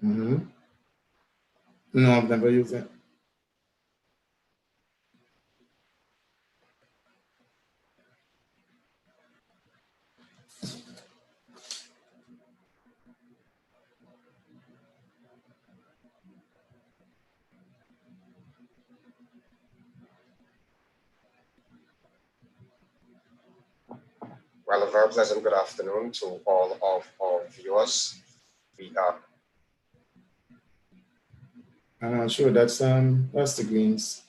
Mm-hmm. No, I've never used it. Well, a very pleasant good afternoon to all of our viewers. I'm not sure that's the Greens.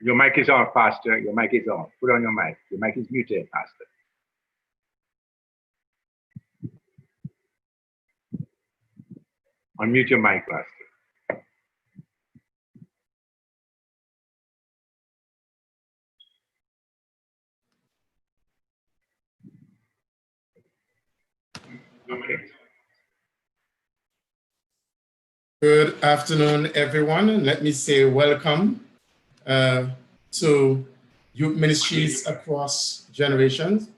Your mic is on, Pastor. Your mic is on. Put on your mic. Your mic is muted, Pastor. Unmute your mic, Pastor. Okay. Good afternoon, everyone, and let me say welcome to Youth Ministries across generations.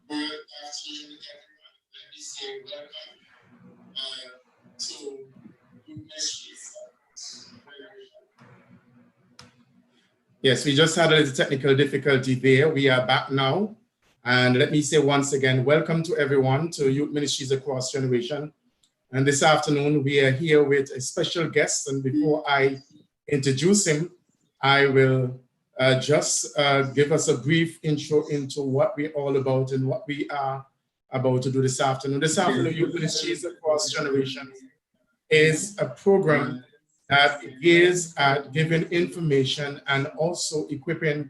Good afternoon, everyone. Let me say welcome to Youth Ministries across generations. Yes, we just had a little technical difficulty there. We are back now. And let me say once again, welcome to everyone to Youth Ministries Across Generation. And this afternoon, we are here with a special guest. And before I introduce him, I will just give us a brief intro into what we're all about and what we are about to do this afternoon. This afternoon, Youth Ministries Across Generations is a program that is at giving information and also equipping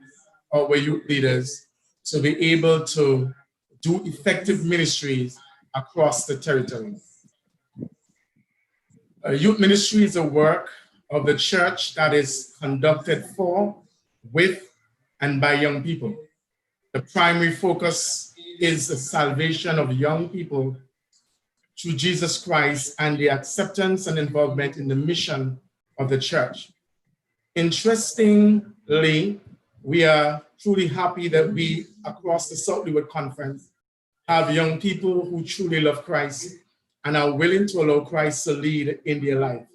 our youth leaders to be able to do effective ministries across the territory. Youth ministry is a work of the church that is conducted for, with, and by young people. The primary focus is the salvation of young people through Jesus Christ and the acceptance and involvement in the mission of the church. Interestingly, we are truly happy that we, across the South Leeward Conference, have young people who truly love Christ and are willing to allow Christ to lead in their life.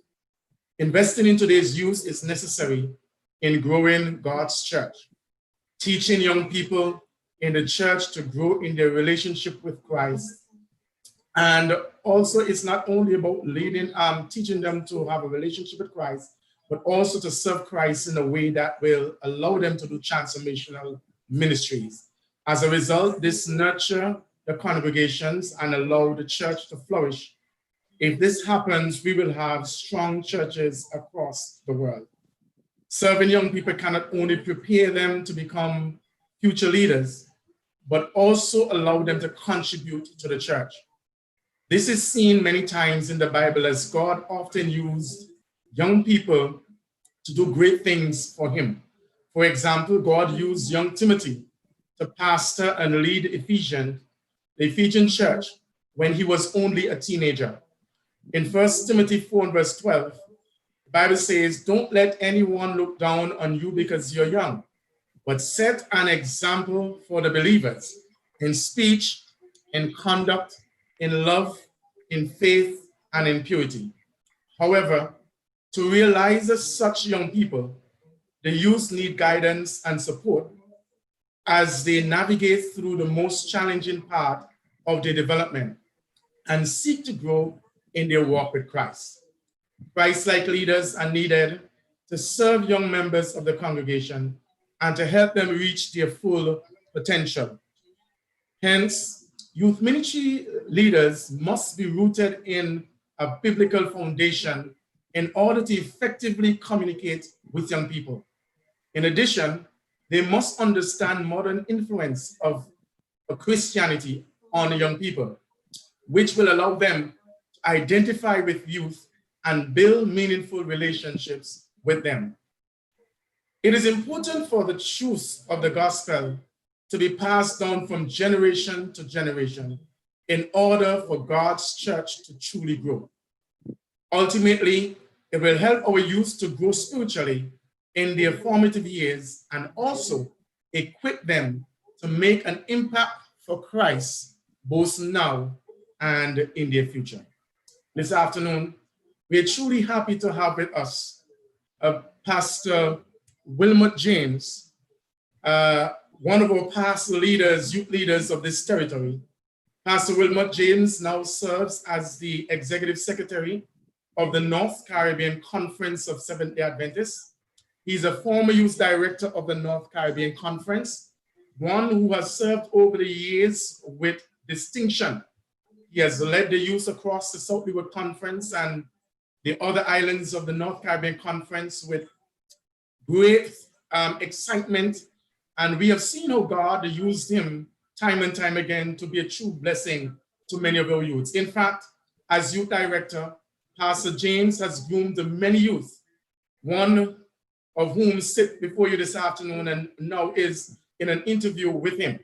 Investing in today's youth is necessary in growing God's church. Teaching young people in the church to grow in their relationship with Christ. And also, it's not only about leading, teaching them to have a relationship with Christ, but also to serve Christ in a way that will allow them to do transformational ministries. As a result, this nurture the congregations and allow the church to flourish. If this happens, we will have strong churches across the world. Serving young people cannot only prepare them to become future leaders, but also allow them to contribute to the church. This is seen many times in the Bible as God often used young people to do great things for him. For example, God used young Timothy to pastor and lead the Ephesian church when he was only a teenager. In 1 Timothy 4 and verse 12, the Bible says, "Don't let anyone look down on you because you're young, but set an example for the believers in speech, in conduct, in love, in faith, and in purity." However, To realize such young people, the youth need guidance and support as they navigate through the most challenging part of their development and seek to grow in their walk with Christ. Christ-like leaders are needed to serve young members of the congregation and to help them reach their full potential. Hence, youth ministry leaders must be rooted in a biblical foundation in order to effectively communicate with young people. In addition, they must understand modern influence of Christianity on young people, which will allow them to identify with youth and build meaningful relationships with them. It is important for the truth of the gospel to be passed down from generation to generation in order for God's church to truly grow. Ultimately, it will help our youth to grow spiritually in their formative years and also equip them to make an impact for Christ both now and in their future. This afternoon, we are truly happy to have with us Pastor Wilmoth James, one of our past leaders, youth leaders of this territory. Pastor Wilmoth James now serves as the Executive Secretary of the North Caribbean Conference of Seventh-day Adventists. He's a former youth director of the North Caribbean Conference, one who has served over the years with distinction. He has led the youth across the South Leeward Conference and the other islands of the North Caribbean Conference with great excitement. And we have seen how God used him time and time again to be a true blessing to many of our youths. In fact, as youth director, Pastor James has groomed many youth, one of whom sit before you this afternoon and now is in an interview with him.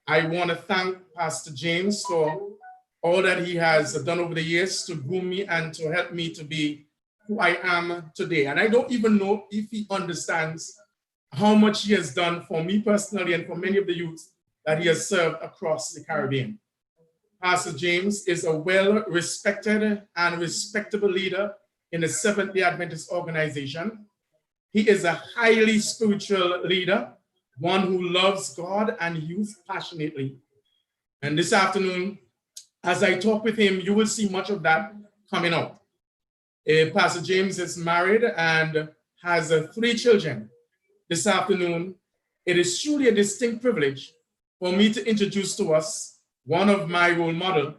I want to thank Pastor James for all that he has done over the years to groom me and to help me to be who I am today. And I don't even know if he understands how much he has done for me personally and for many of the youths that he has served across the Caribbean. Pastor James is a well-respected and respectable leader in the Seventh-day Adventist organization. He is a highly spiritual leader, one who loves God and youth passionately. And this afternoon, as I talk with him, you will see much of that coming out. Pastor James is married and has 3 children. This afternoon, it is truly a distinct privilege for me to introduce to us one of my role models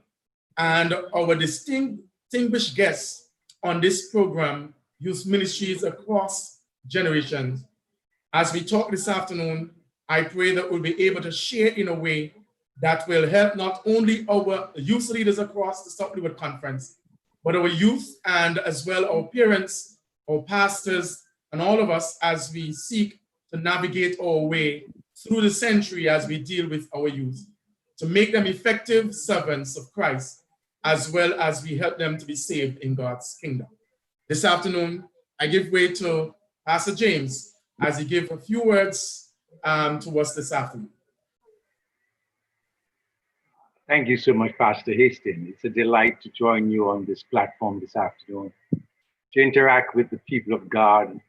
and our distinguished guests on this program, Youth Ministries Across Generations. As we talk this afternoon, I pray that we'll be able to share in a way that will help not only our youth leaders across the South Leeward Conference, but our youth and as well our parents, our pastors, and all of us as we seek to navigate our way through the century as we deal with our youth, to make them effective servants of Christ, as well as we help them to be saved in God's kingdom. This afternoon, I give way to Pastor James as he gives a few words to us this afternoon. Thank you so much, Pastor Hastings. It's a delight to join you on this platform this afternoon, to interact with the people of God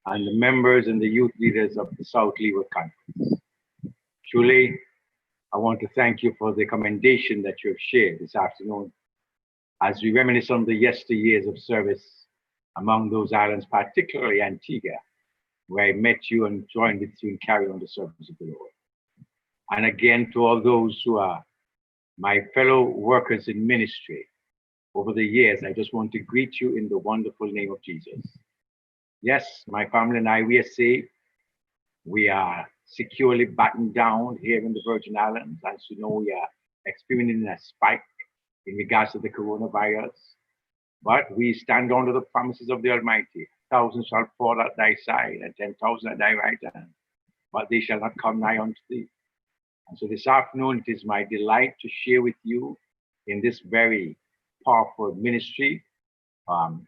and the members and the youth leaders of the South Leeward Conference. Truly, I want to thank you for the commendation that you have shared this afternoon as we reminisce on the yesteryears of service among those islands, particularly Antigua, where I met you and joined with you in carrying on the service of the Lord. And again, to all those who are my fellow workers in ministry over the years, I just want to greet you in the wonderful name of Jesus. Yes, my family and I, we are saved. We are securely battened down here in the Virgin Islands. As you know, we are experiencing a spike in regards to the coronavirus. But we stand under the promises of the Almighty. Thousands shall fall at thy side and 10,000 at thy right hand, but they shall not come nigh unto thee. And so this afternoon, it is my delight to share with you in this very powerful ministry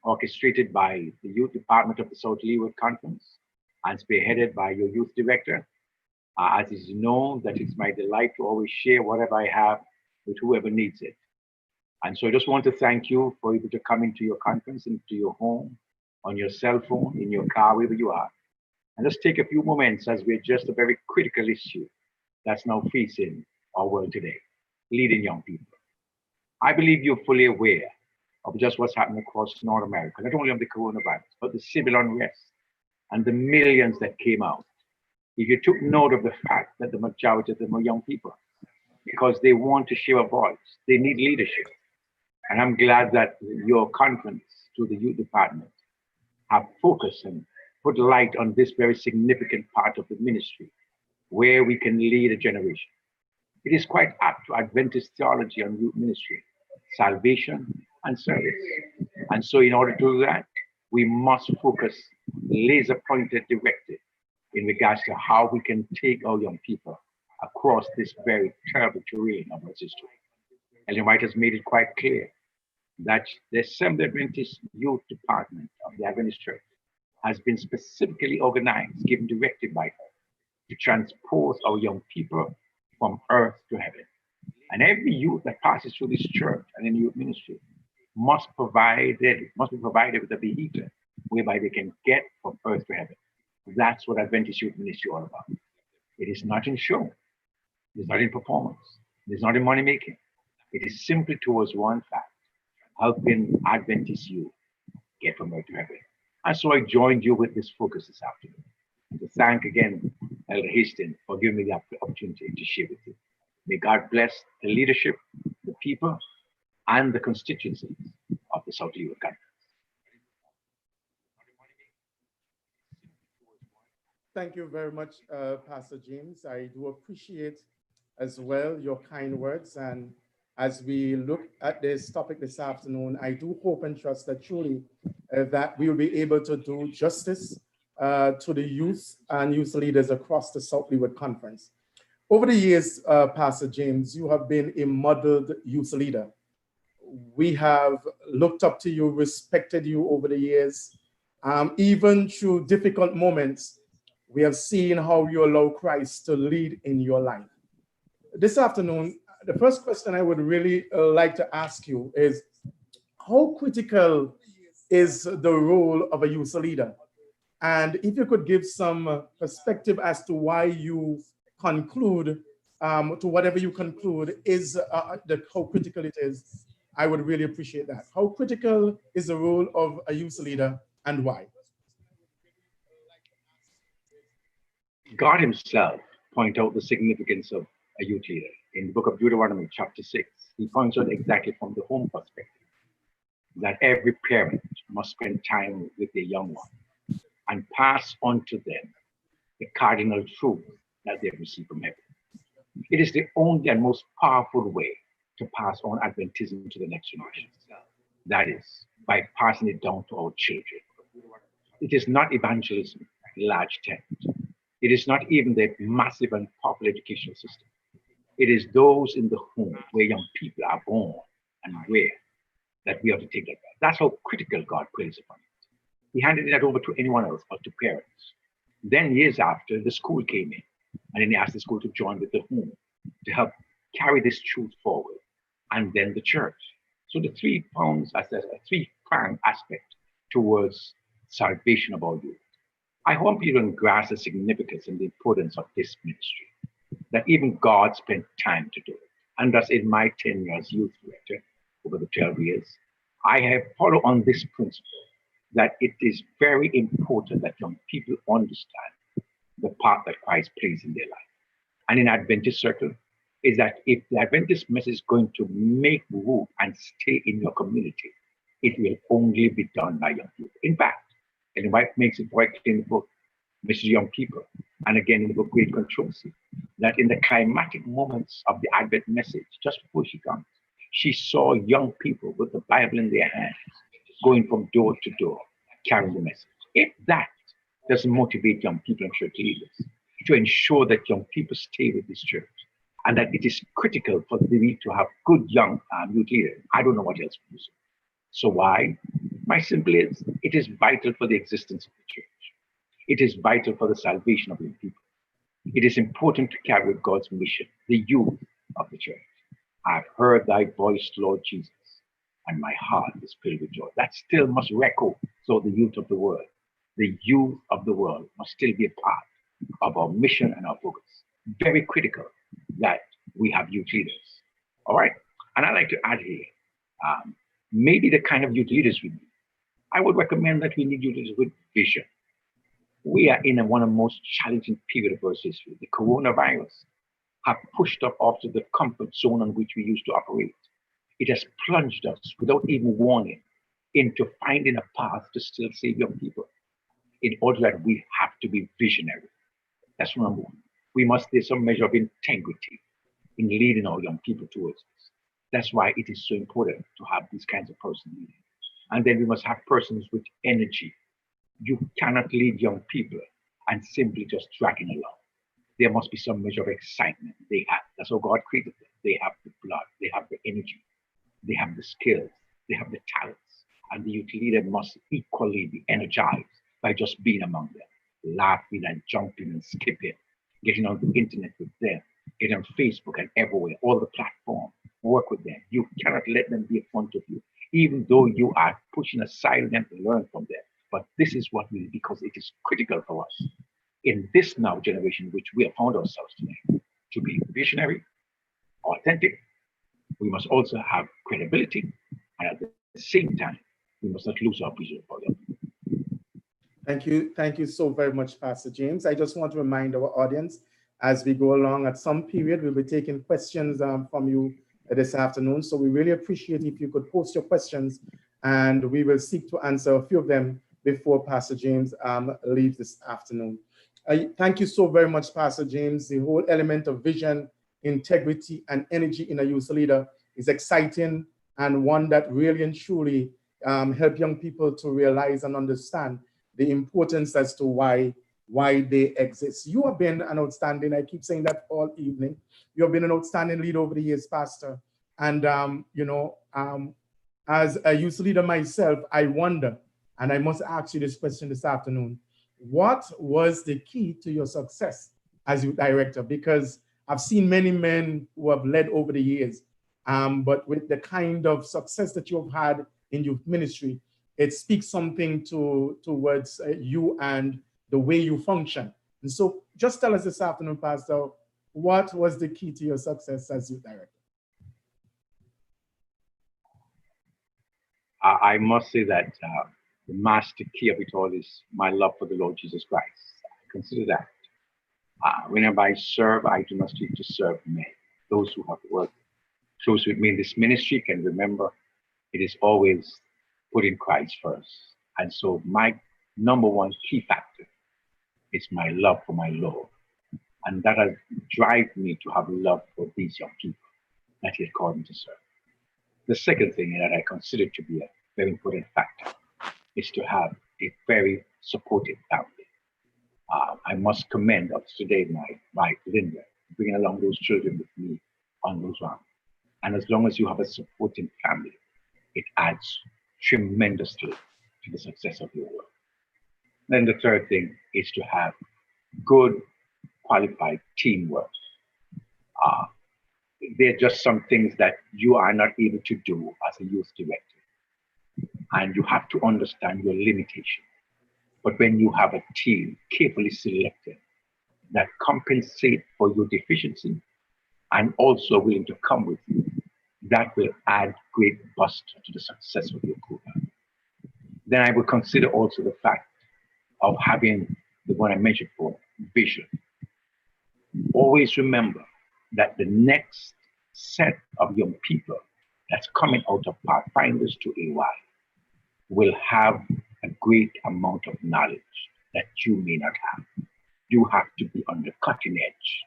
orchestrated by the Youth Department of the South Leeward Conference and spearheaded by your youth director. As is known, that it's my delight to always share whatever I have with whoever needs it. And so I just want to thank you for able to come into your conference, into your home, on your cell phone, in your car, wherever you are, and just take a few moments as we address a very critical issue that's now facing our world today, leading young people. I believe you're fully aware of just what's happening across North America, not only of the coronavirus, but the civil unrest and the millions that came out. If you took note of the fact that the majority of them are young people, because they want to share a voice, they need leadership. And I'm glad that your conference to the youth department have focused and put light on this very significant part of the ministry, where we can lead a generation. It is quite apt to Adventist theology on youth ministry, salvation and service. And so in order to do that, we must focus laser pointed directed in regards to how we can take our young people across this very terrible terrain of our history. Ellen White has made it quite clear that the Assembly Adventist Youth Department of the Adventist Church has been specifically organized, given directive by her, to transpose our young people from earth to heaven. And every youth that passes through this church and in youth ministry must be provided with a vehicle whereby they can get from earth to heaven. That's what Adventist Youth Ministry is all about. It is not in show, it is not in performance, it is not in money making. It is simply towards one fact: helping Adventist youth get from earth to heaven. And so I joined you with this focus this afternoon. And to thank again Elder Hastings for giving me the opportunity to share with you. May God bless the leadership, the people, and the constituencies of the South Youth Conference. Thank you very much, Pastor James. I do appreciate as well your kind words. And as we look at this topic this afternoon, I do hope and trust that truly that we will be able to do justice to the youth and youth leaders across the South Leeward Conference. Over the years, Pastor James, you have been a modeled youth leader. We have looked up to you, respected you over the years. Even through difficult moments, we have seen how you allow Christ to lead in your life. This afternoon, the first question I would really like to ask you is, how critical is the role of a youth leader? And if you could give some perspective as to why you conclude, to whatever you conclude is how critical it is, I would really appreciate that. How critical is the role of a youth leader and why? God himself pointed out the significance of a youth leader. In the book of Deuteronomy, chapter 6, he points out exactly from the home perspective that every parent must spend time with their young ones and pass on to them the cardinal truth that they've received from heaven. It is the only and most powerful way to pass on Adventism to the next generation. That is, by passing it down to our children. It is not evangelism, large tent. It is not even the massive and popular educational system. It is those in the home where young people are born and where that we have to take that back. That's how critical God plays upon it. He handed that over to anyone else but to parents. Then years after, the school came in, and then he asked the school to join with the home to help carry this truth forward, and then the church. So the three-pronged aspect towards salvation of our youth. I hope you don't grasp the significance and the importance of this ministry, that even God spent time to do it. And thus in my 10 years youth director, over the 12 years, I have followed on this principle, that it is very important that young people understand the part that Christ plays in their life. And in Adventist circle, is that if the Adventist message is going to make root and stay in your community, it will only be done by young people. In fact, Ellen White makes it quite clear in the book, Mrs. Young People, and again in the book, Great Controversy, that in the climatic moments of the Advent message, just before she comes, she saw young people with the Bible in their hands, going from door to door, carrying the message. If that doesn't motivate young people and church leaders to ensure that young people stay with this church, and that it is critical for the need to have good young youth leaders, I don't know what else to do. So why? My simple is, it is vital for the existence of the church. It is vital for the salvation of young people. It is important to carry God's mission, the youth of the church. I've heard thy voice, Lord Jesus, and my heart is filled with joy. That still must echo So the youth of the world must still be a part of our mission and our focus. Very critical that we have youth leaders. All right. And I'd like to add here, maybe the kind of youth leaders we need. I would recommend that we need youth leaders with vision. We are in one of the most challenging periods of our history. The coronavirus have pushed us off to the comfort zone on which we used to operate. It has plunged us without even warning into finding a path to still save young people. In order that we have to be visionary. That's number one. We must have some measure of integrity in leading our young people towards this. That's why it is so important to have these kinds of persons leading. And then we must have persons with energy. You cannot lead young people and simply just dragging along. There must be some measure of excitement. That's how God created them. They have the blood, they have the energy, they have the skills, they have the talents. And the youth leader must equally be energized by just being among them, laughing and jumping and skipping, getting on the internet with them, getting on Facebook and everywhere, all the platforms, work with them. You cannot let them be in front of you, even though you are pushing aside them to learn from them. But this is what we need, because it is critical for us in this now generation, which we have found ourselves today, to be visionary, authentic. We must also have credibility, and at the same time, we must not lose our vision for them. Thank you. Thank you so very much, Pastor James. I just want to remind our audience, as we go along, at some period, we'll be taking questions from you this afternoon. So we really appreciate if you could post your questions, and we will seek to answer a few of them before Pastor James leaves this afternoon. Thank you so very much, Pastor James. The whole element of vision, integrity, and energy in a youth leader is exciting, and one that really and truly help young people to realize and understand the importance as to why they exist. You have been an outstanding, I keep saying that all evening, you have been an outstanding leader over the years, Pastor. And, as a youth leader myself, I wonder, and I must ask you this question this afternoon, what was the key to your success as youth director? Because I've seen many men who have led over the years, but with the kind of success that you've had in youth ministry, it speaks something towards you and the way you function. And so just tell us this afternoon, Pastor, what was the key to your success as youth director? I must say that the master key of it all is my love for the Lord Jesus Christ. I consider that. Whenever I serve, I do not seek to serve men. Those who have worked close with me in this ministry can remember it is always putting Christ first. And so my number one key factor is my love for my Lord. And that has driven me to have love for these young people that He has called me to serve. The second thing that I consider to be a very important factor is to have a very supportive family. I must commend up today my wife, Linda, bringing along those children with me on those rounds. And as long as you have a supporting family, it adds tremendously to the success of your work. Then the third thing is to have good, qualified teamwork. There are just some things that you are not able to do as a youth director. And you have to understand your limitation. But when you have a team carefully selected that compensate for your deficiency and also willing to come with you, that will add great boost to the success of your program. Then I would consider also the fact of having the one I mentioned for vision. Always remember that the next set of young people that's coming out of Pathfinders to AY will have a great amount of knowledge that you may not have. You have to be on the cutting edge.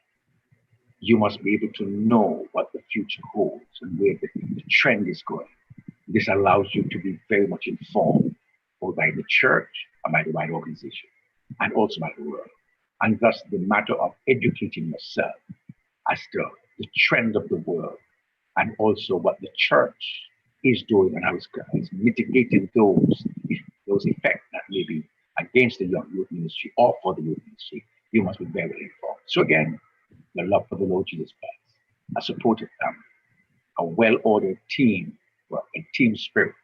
You must be able to know what the future holds and where the trend is going. This allows you to be very much informed, both by the church and by the wider organization, and also by the world. And thus the matter of educating yourself as to the trend of the world, and also what the church is doing and how it's mitigating those effects that may be against the young youth ministry or for the youth ministry. You must be very informed. So again, the love for the Lord Jesus Christ, a supportive family, a well-ordered team, a team spirit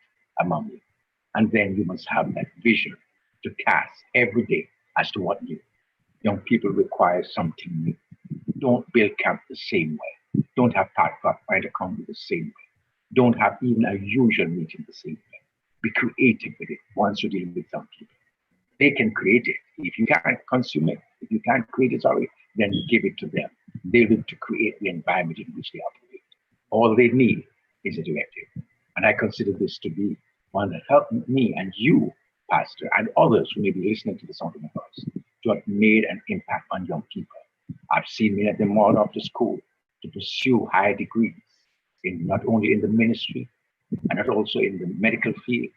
among you. And then you must have that vision to cast every day as to what new. Young people require something new. Don't build camp the same way. Don't have find a comedy the same way. Don't have even a usual meeting the same way. Be creative with it once you're dealing with some people. They can create it. If you can't consume it, if you can't create it, sorry, then give it to them. They look to create the environment in which they operate. All they need is a directive. And I consider this to be one that helped me and you, Pastor, and others who may be listening to the sound of my voice, to have made an impact on young people. I've seen many of them all after school to pursue higher degrees, in not only in the ministry and not also in the medical field,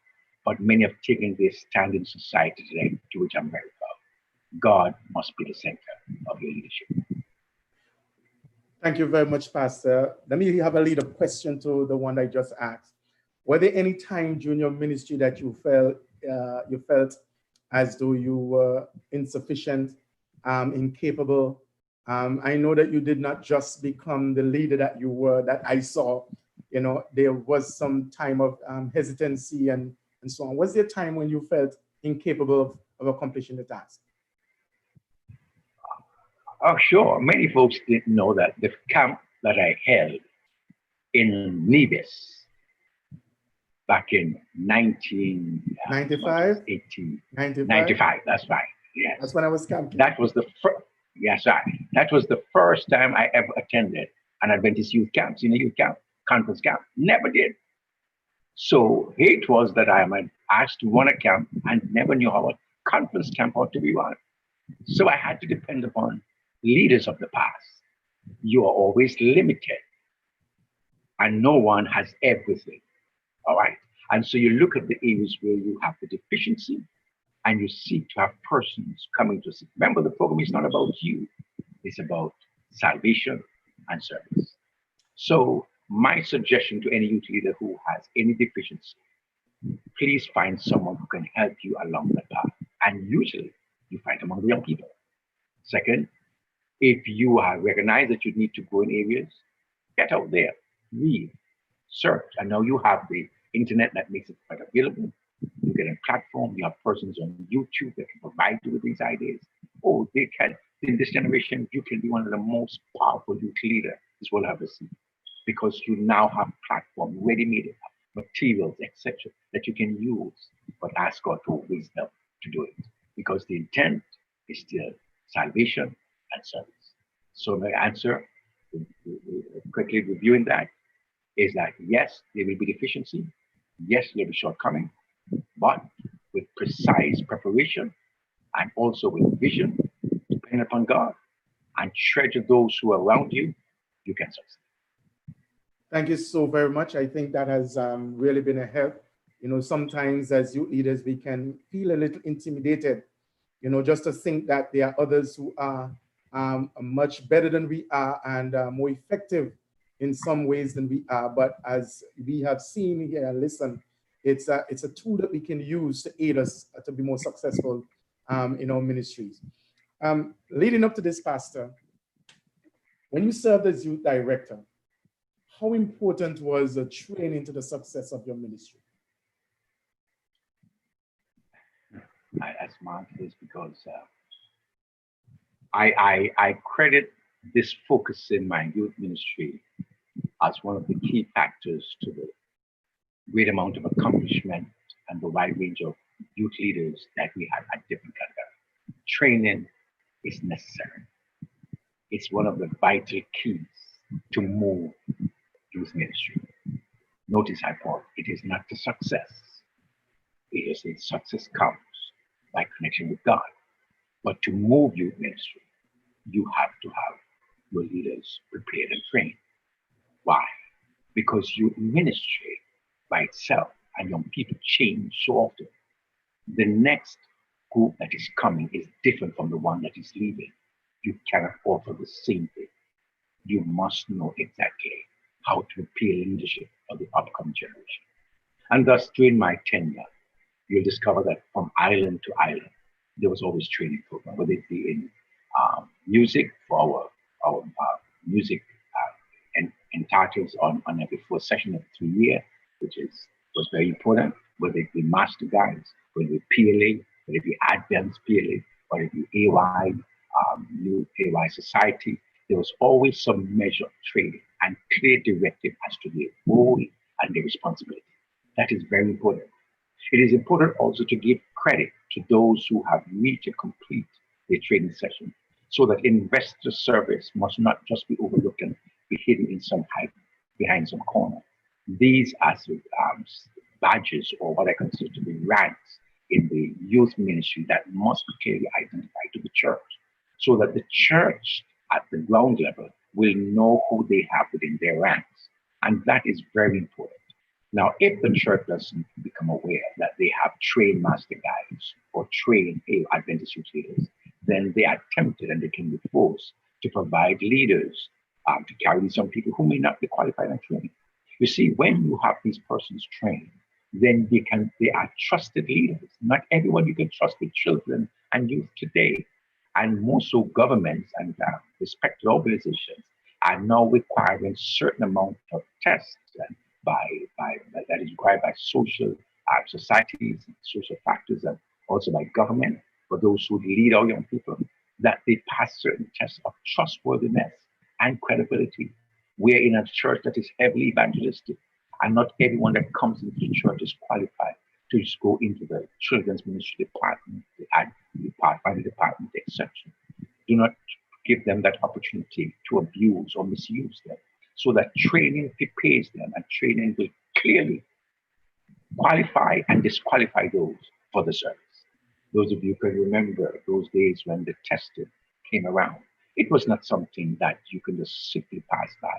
but many have taken this stand in society today, to which I'm very proud. God must be the center of your leadership. Thank you very much, Pastor. Let me have a lead-up question to the one I just asked. Were there any time during your ministry that you felt as though you were insufficient, incapable? I know that you did not just become the leader that you were, that I saw. You know, there was some time of hesitancy and so on. Was there a time when you felt incapable of accomplishing the task? Oh, sure. Many folks didn't know that the camp that I held in Nevis back in 95? 95, that's right. Yes. That's when I was camping. That was the first, yes, right. That was the first time I ever attended an Adventist youth camp, senior youth camp, conference camp. Never did. So it was that I am asked to run a camp and never knew how a conference camp ought to be run. So I had to depend upon leaders of the past. You are always limited, and no one has everything. All right. And so you look at the areas where you have the deficiency and you seek to have persons coming to see. Remember, the program is not about you, it's about salvation and service. So, my suggestion to any youth leader who has any deficiency, please find someone who can help you along that path. And usually, you find among the young people. Second, if you have recognized that you need to go in areas, get out there, read, search. And now you have the internet that makes it quite available. You get a platform, you have persons on YouTube that can provide you with these ideas. Oh, they can, in this generation, you can be one of the most powerful youth leaders this world ever seen, because you now have platform, ready-made materials, etc., that you can use, but ask God for wisdom to do it, because the intent is still salvation and service. So my answer, quickly reviewing that, is that yes, there will be deficiency, yes, there will be shortcoming, but with precise preparation and also with vision, depending upon God, and treasure those who are around you, you can succeed. Thank you so very much. I think that has really been a help. You know, sometimes as youth leaders, we can feel a little intimidated, you know, just to think that there are others who are much better than we are and more effective in some ways than we are. But as we have seen here and listened, it's a tool that we can use to aid us to be more successful in our ministries. Leading up to this, Pastor, when you served as youth director, how important was the training to the success of your ministry? I ask Mark this because I credit this focus in my youth ministry as one of the key factors to the great amount of accomplishment and the wide range of youth leaders that we have at different levels. Training is necessary. It's one of the vital keys to move youth ministry. Notice I thought it is not the success. It is the success comes by connection with God. But to move youth ministry, you have to have your leaders prepared and trained. Why? Because youth ministry by itself and young people change so often. The next group that is coming is different from the one that is leaving. You cannot offer the same thing. You must know exactly how to prepare leadership for the upcoming generation. And thus, during my tenure, you'll discover that from island to island, there was always training program, whether it be in music for our music and titles on every 4th session of 3 years, which was very important. whether it be master guides, whether it be PLA, whether it be advanced PLA, whether it be AY, new AY society, there was always some measure of training and clear directive as to their role and their responsibility. That is very important. It is important also to give credit to those who have reached and complete their training session, so that investor service must not just be overlooked and be hidden in some height behind some corner. These are badges, or what I consider to be ranks in the youth ministry, that must be clearly identified to the church, so that the church at the ground level will know who they have within their ranks. And that is very important. Now, if the church doesn't become aware that they have trained master guides or trained Adventist youth leaders, then they are tempted and they can be forced to provide leaders to carry some people who may not be qualified and trained. You see, when you have these persons trained, then they are trusted leaders. Not everyone you can trust with children and youth today. And more so governments and respected organizations are now requiring certain amount of tests that is required by social societies, social factors, and also by government, for those who lead our young people, that they pass certain tests of trustworthiness and credibility. We're in a church that is heavily evangelistic, and not everyone that comes into the church is qualified to just go into the children's ministry department, the pathfinder department, etc. Do not give them that opportunity to abuse or misuse them, so that training prepares them, and training will clearly qualify and disqualify those for the service. Those of you can remember those days when the testing came around. It was not something that you can just simply pass by.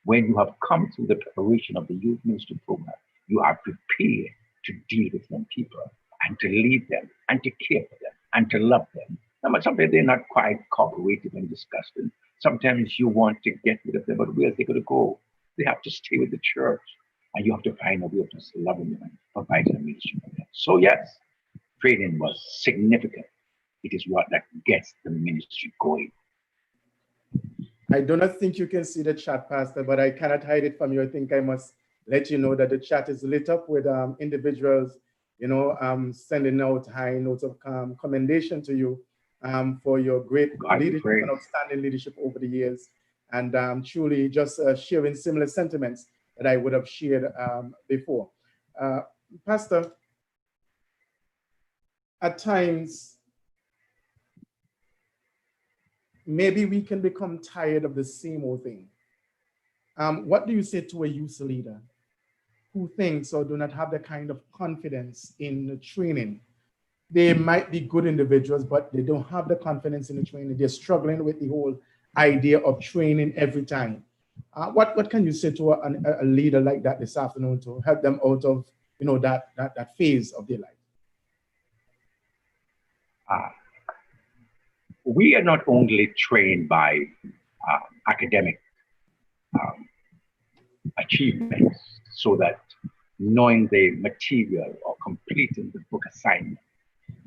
When you have come through the preparation of the youth ministry program, you are prepared to deal with young people and to lead them and to care for them and to love them. Now, sometimes they're not quite cooperative and disgusting. Sometimes you want to get rid of them, but where are they going to go? They have to stay with the church, and you have to find a way of just loving them and providing a ministry for them. So yes, training was significant. It is what that gets the ministry going. I do not think you can see the chat, Pastor, but I cannot hide it from you. I think I must let you know that the chat is lit up with individuals, sending out high notes of commendation to you for your great leadership and outstanding leadership over the years, and truly just sharing similar sentiments that I would have shared before. Pastor, at times, maybe we can become tired of the same old thing. What do you say to a youth leader who thinks or do not have the kind of confidence in the training? They might be good individuals, but they don't have the confidence in the training. They're struggling with the whole idea of training every time. What can you say to a leader like that this afternoon to help them out of that phase of their life? We are not only trained by academic achievements, so that knowing the material or completing the book assignment.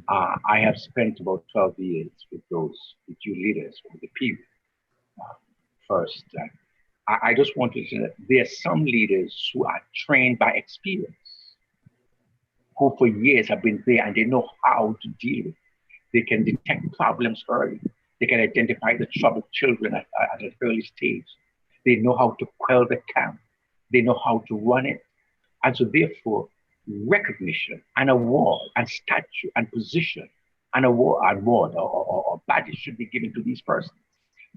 I have spent about 12 years with you leaders over the period. First, I just want to say that there are some leaders who are trained by experience, who for years have been there and they know how to deal with it. They can detect problems early. They can identify the troubled children at an early stage. They know how to quell the camp. They know how to run it. And so therefore, recognition and award and statue and position and award or badges should be given to these persons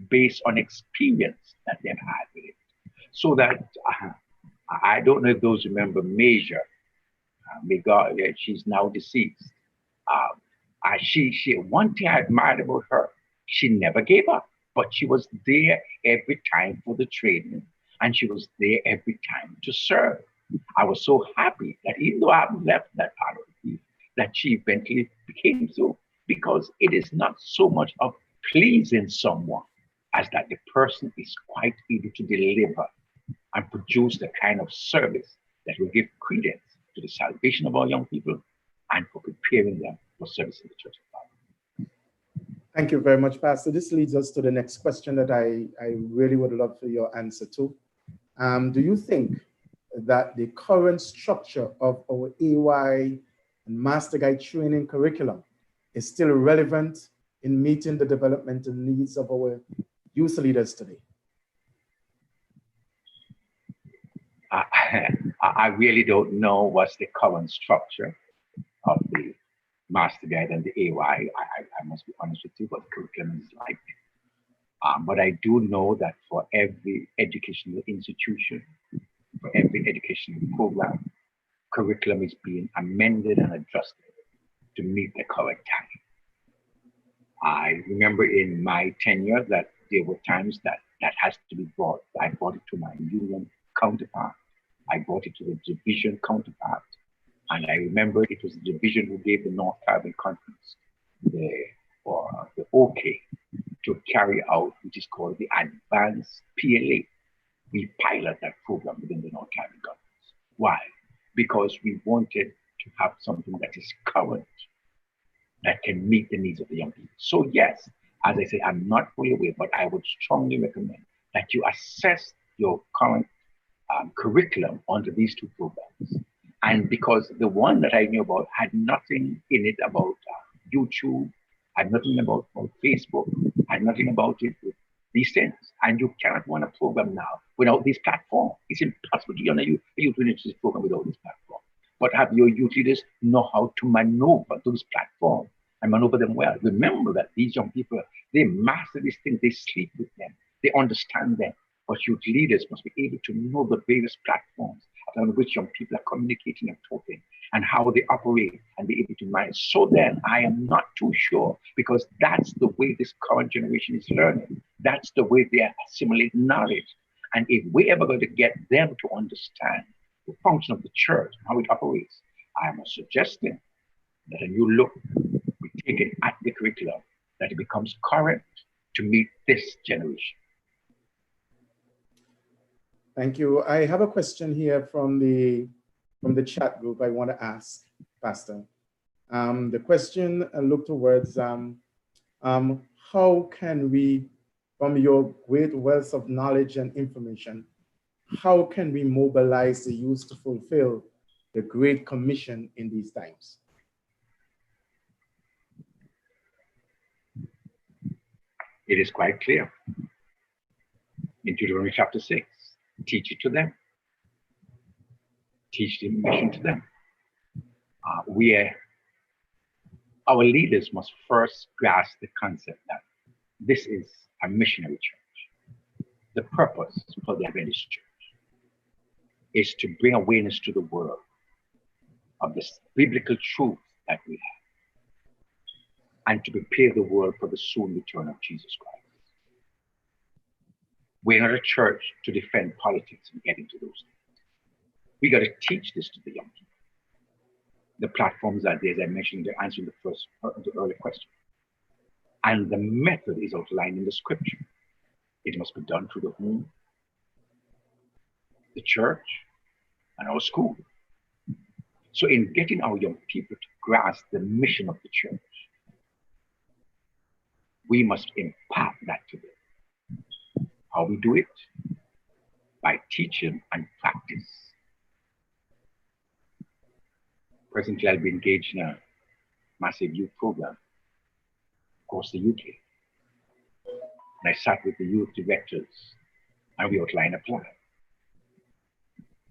based on experience that they've had with it. So that, I don't know if those remember Major, may God, she's now deceased. She one thing I admired about her, she never gave up, but she was there every time for the training, and she was there every time to serve. I was so happy that even though I haven't left that part of the field, that she eventually became so, because it is not so much of pleasing someone as that the person is quite able to deliver and produce the kind of service that will give credence to the salvation of our young people and for preparing them for service in the Church of God. Thank you very much, Pastor. This leads us to the next question that I really would love for your answer to. Do you think that the current structure of our AY and Master Guide training curriculum is still relevant in meeting the developmental needs of our youth leaders today? I really don't know what's the current structure of the Master Guide and the AY. I must be honest with you, what the curriculum is like. But I do know that for every educational institution, for every educational program, curriculum is being amended and adjusted to meet the current time. I remember in my tenure that there were times that has to be brought. I brought it to my union counterpart. I brought it to the division counterpart. And I remember it was the division who gave the North Caribbean Conference the OK to carry out, which is called the Advanced PLA. We pilot that program within the North Caribbean Conference. Why? Because we wanted to have something that is current, that can meet the needs of the young people. So yes, as I say, I'm not fully aware, but I would strongly recommend that you assess your current curriculum under these two programs. And because the one that I knew about had nothing in it about YouTube, had nothing about Facebook, had nothing about it with these things. And you cannot run a program now without this platform. It's impossible to run a youth ministries program without this platform. But have your youth leaders know how to maneuver those platforms and maneuver them well. Remember that these young people, they master these things, they sleep with them, they understand them. But youth leaders must be able to know the various platforms on which young people are communicating and talking and how they operate and be able to manage. So then I am not too sure, because that's the way this current generation is learning. That's the way they are assimilating knowledge. And if we're ever going to get them to understand the function of the church and how it operates, I am suggesting that a new look be taken at the curriculum, that it becomes current to meet this generation. Thank you. I have a question here from the chat group I want to ask, Pastor. The question looked towards how can we, from your great wealth of knowledge and information, how can we mobilize the youth to fulfill the Great Commission in these times? It is quite clear. In Deuteronomy chapter 6, teach it to them. Teach the mission to them. Our leaders must first grasp the concept that this is a missionary church. The purpose for the Adventist church is to bring awareness to the world of this biblical truth that we have, and to prepare the world for the soon return of Jesus Christ. We're not a church to defend politics and get into those things. We got to teach this to the young people. The platforms are there, as I mentioned, they're answering the earlier question. And the method is outlined in the scripture. It must be done through the home, the church, and our school. So in getting our young people to grasp the mission of the church, we must impart that to them. How we do it? By teaching and practice. Presently, I'll be engaged in a massive youth program across the UK. And I sat with the youth directors and we outlined a plan.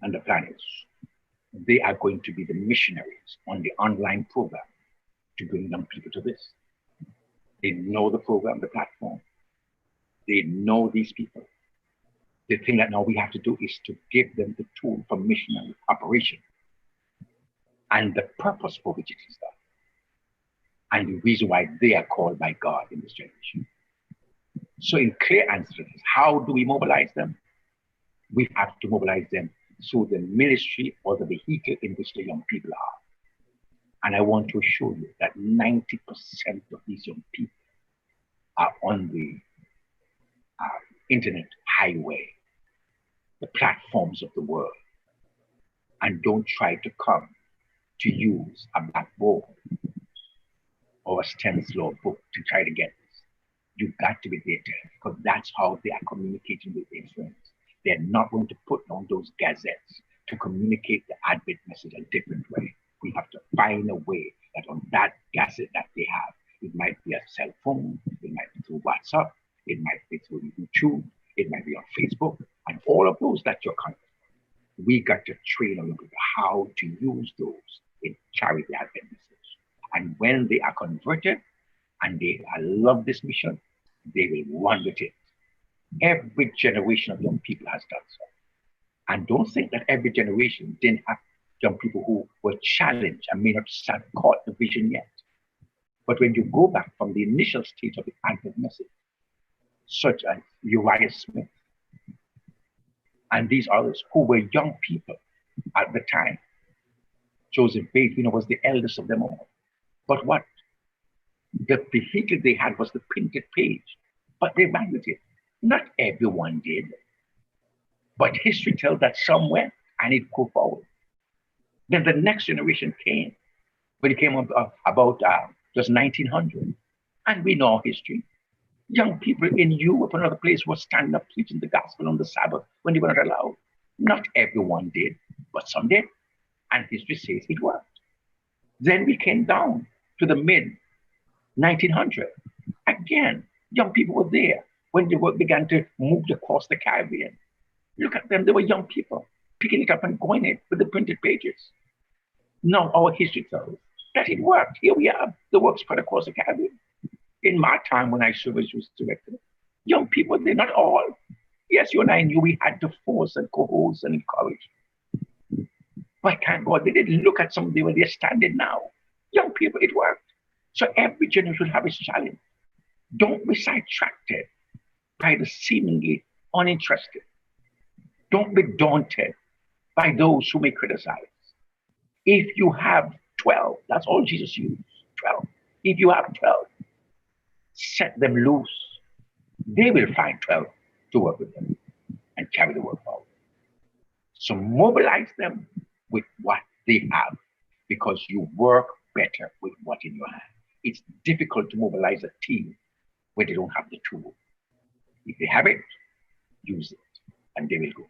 And the plan is, they are going to be the missionaries on the online program to bring young people to this. They know the program, the platform. They know these people. The thing that now we have to do is to give them the tool for missionary operation and the purpose for which it is done, and the reason why they are called by God in this generation. So in clear answer to this, how do we mobilize them? We have to mobilize them through the ministry or the vehicle in which the young people are. And I want to assure you that 90% of these young people are on the internet highway, the platforms of the world, and don't try to come to use a blackboard or a stencil or book to try to get this. You've got to be there, because that's how they are communicating with their friends. They're not going to put on those gazettes to communicate the Advent message a different way. We have to find a way that on that gadget that they have, it might be a cell phone, it might be through WhatsApp, it might be through YouTube, it might be on Facebook, and all of those that you're connected. We got to train on how to use those in carry the Advent message. And when they are converted and they love this mission, they will run with it. Every generation of young people has done so. And don't think that every generation didn't have young people who were challenged and may not have caught the vision yet. But when you go back from the initial stage of the Advent message, such as Uriah Smith and these others who were young people at the time, Joseph Bates, was the eldest of them all. But what? The vehicle they had was the printed page, but they ran with it. Not everyone did. But history tells that some went and it go forward. Then the next generation came, but it came about just 1900. And we know history. Young people in Europe and other places were standing up preaching the gospel on the Sabbath when they were not allowed. Not everyone did, but some did. And history says it worked. Then we came down to the mid 1900s. Again, young people were there when they began to move across the Caribbean. Look at them, they were young people picking it up and going in with the printed pages. Now our history tells that it worked. Here we are, the work spread across the Caribbean. In my time when I served as youth director, young people, they're not all. Yes, you and I knew we had to force and coerce and encourage. But thank God, they didn't look at somebody where they're standing now. Young people, it worked. So every generation will have its challenge. Don't be sidetracked by the seemingly uninterested. Don't be daunted by those who may criticize. If you have 12, that's all Jesus used, 12. If you have 12, set them loose. They will find 12 to work with them and carry the work forward. So mobilize them with what they have, because you work better with what's in your hand. It's difficult to mobilize a team when they don't have the tool. If they have it, use it, and they will go.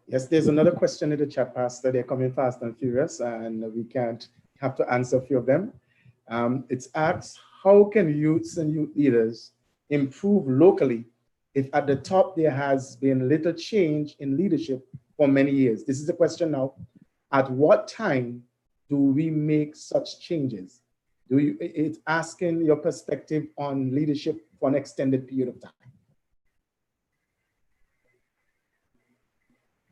Yes, there's another question in the chat, Pastor. They're coming fast and furious, and we can't have to answer a few of them. It's asked, how can youths and youth leaders improve locally if at the top there has been little change in leadership for many years? This is the question now. At what time do we make such changes? It's asking your perspective on leadership for an extended period of time.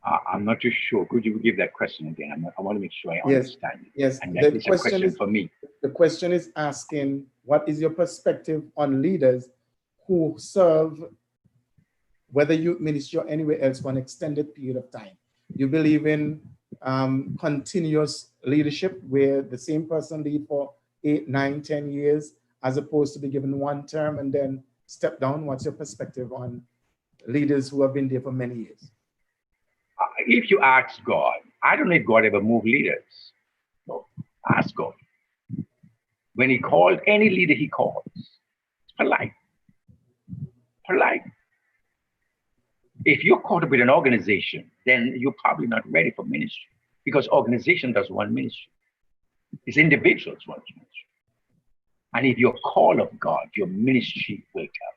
I'm not too sure. Could you give that question again? I want to make sure I understand it. Yes, and that is a question for me. The question is asking, what is your perspective on leaders who serve, whether youth ministry or anywhere else, for an extended period of time? You believe in continuous leadership where the same person lead for 8, 9, 10 years, as opposed to be given one term and then step down? What's your perspective on leaders who have been there for many years? If you ask God, I don't know if God ever moved leaders. No, ask God. When he called any leader, he calls. It's polite. Polite. If you're caught up with an organization, then you're probably not ready for ministry, because organization does one ministry. It's individuals one ministry. And if you're called of God, your ministry will tell.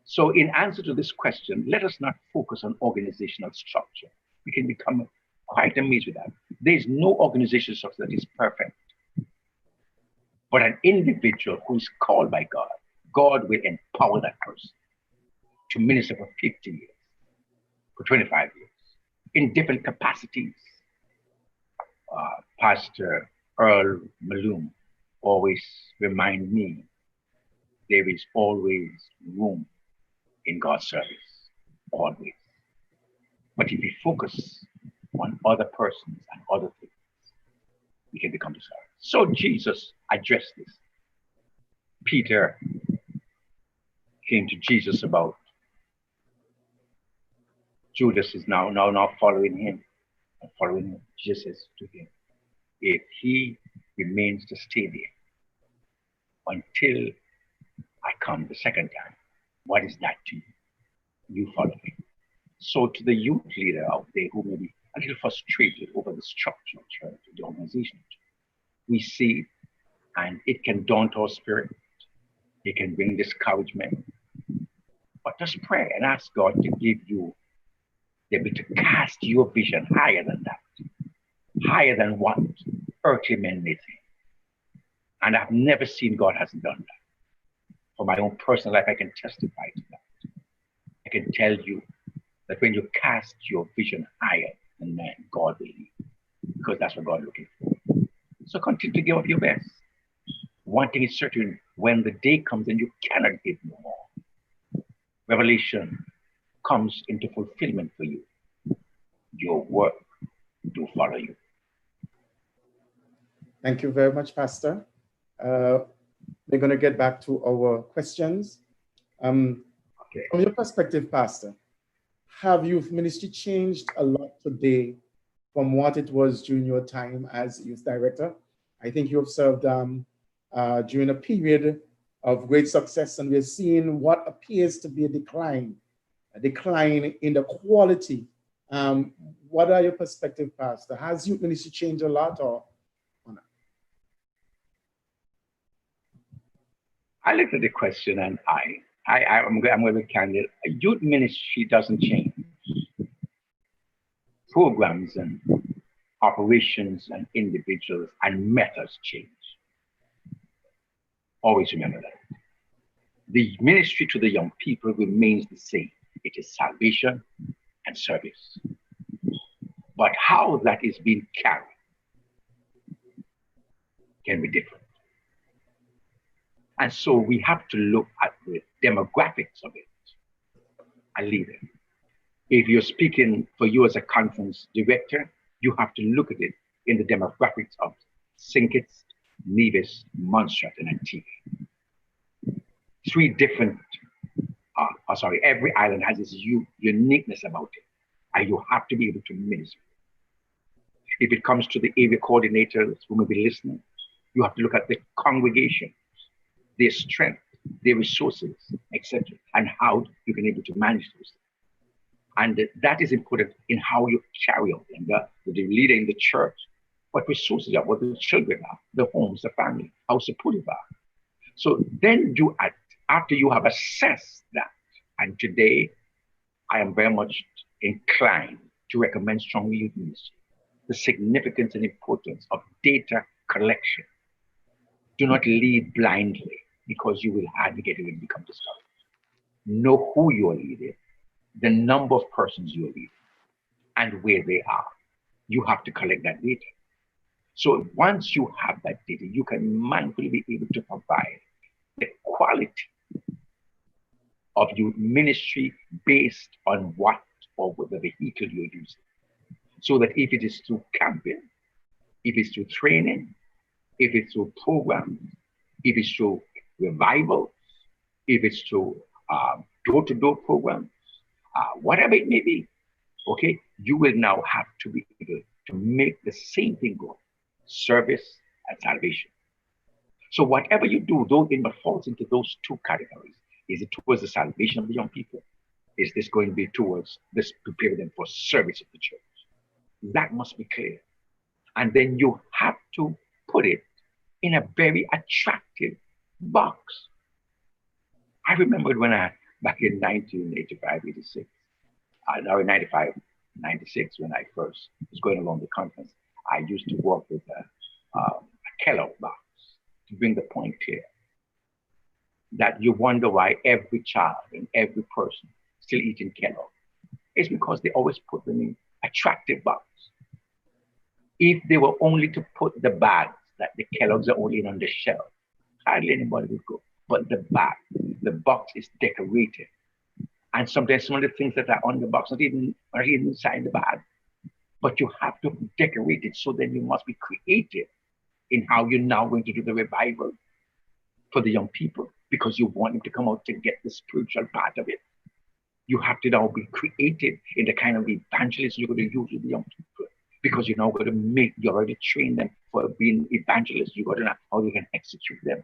So in answer to this question, let us not focus on organizational structure. We can become quite amazed with that. There's no organizational structure that is perfect. But an individual who is called by God, God will empower that person to minister for 50 years, for 25 years, in different capacities. Pastor Earl Malone always remind me, there is always room in God's service, always. But if we focus on other persons and other things, we can become discouraged. So Jesus addressed this. Peter came to Jesus about Judas is now following him and following him. Jesus says to him, if he remains to stay there until I come the second time, what is that to you? You follow me. So to the youth leader out there who may be a little frustrated over the structure of church, the organization of church, we see, and it can daunt our spirit, it can bring discouragement. But just pray and ask God to give you the ability to cast your vision higher than that, higher than what earthly men may think. And I've never seen God has done that. For my own personal life, I can testify to that. I can tell you that when you cast your vision higher than man, God will lead, because that's what God is looking for. So continue to give up your best. One thing is certain, when the day comes and you cannot give no more, revelation comes into fulfillment for you. Your work will follow you. Thank you very much, Pastor. We're going to get back to our questions. Okay. From your perspective, Pastor, have youth ministry changed a lot today from what it was during your time as youth director? I think you have served during a period of great success, and we're seeing what appears to be a decline in the quality. What are your perspective, Pastor? Has youth ministry changed a lot or not? I looked at the question and I'm going to be candid. Youth ministry doesn't change. Programs and operations and individuals and methods change. Always remember that. The ministry to the young people remains the same. It is salvation and service. But how that is being carried can be different. And so we have to look at the demographics of it. I leave it. If you're speaking for you as a conference director, you have to look at it in the demographics of St. Kitts, Nevis, Montserrat, and Antigua. Three different, every island has its uniqueness about it, and you have to be able to minister. If it comes to the area coordinators who may be listening, you have to look at the congregation, their strength, their resources, etc., and how you can be able to manage those things. And that is important in how you carry out and the leader in the church, what resources are, what the children are, the homes, the family, how supportive are. So then you act after you have assessed that. And today, I am very much inclined to recommend strongly youth ministry, the significance and importance of data collection. Do not lead blindly, because you will hardly get it when you become discouraged. Know who you are leading, the number of persons you are leading, and where they are. You have to collect that data. So once you have that data, you can mindfully be able to provide the quality of your ministry based on what or what the vehicle you're using. So that if it is through camping, if it's through training, if it's through programs, if it's through revival, if it's through door-to-door programs, whatever it may be, okay, you will now have to be able to make the same thing go, service and salvation. So whatever you do, though it falls into those two categories. Is it towards the salvation of the young people? Is this going to be towards this preparing them for service of the church? That must be clear. And then you have to put it in a very attractive box. I remembered when back in 1985, 86, or 95, 96, when I first was going along the conference, I used to work with a Kellogg box to bring the point clear. That you wonder why every child and every person still eating Kellogg. It's because they always put them in attractive box. If they were only to put the bags that the Kellogg's are only on the shelf, hardly anybody would go. But the bag, the box is decorated. And sometimes some of the things that are on the box are even inside the bag. But you have to decorate it, so then you must be creative in how you're now going to do the revival for the young people, because you want them to come out to get the spiritual part of it. You have to now be creative in the kind of evangelism you're going to use with the young people, because you're now going to you're already train them for being evangelists. You got to know how you can execute them.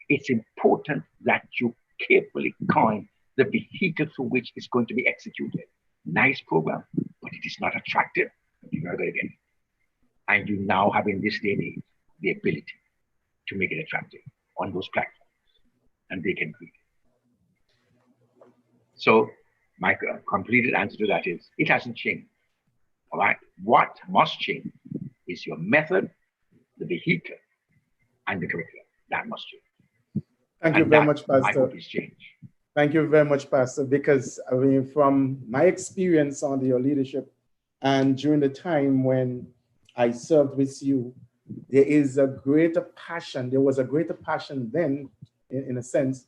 It's important that you carefully coin the vehicle through which it's going to be executed. Nice program, but it is not attractive. You're not going to get it. And you now have in this day and age the ability to make it attractive on those platforms, and they can create it. So my completed answer to that is it hasn't changed. All right. What must change is your method, the vehicle, and the curriculum. That must change. Thank you very much, Pastor. I hope it's changed. Thank you very much, Pastor, because I mean, from my experience under your leadership and during the time when I served with you, there is a greater passion. There was a greater passion then, in a sense,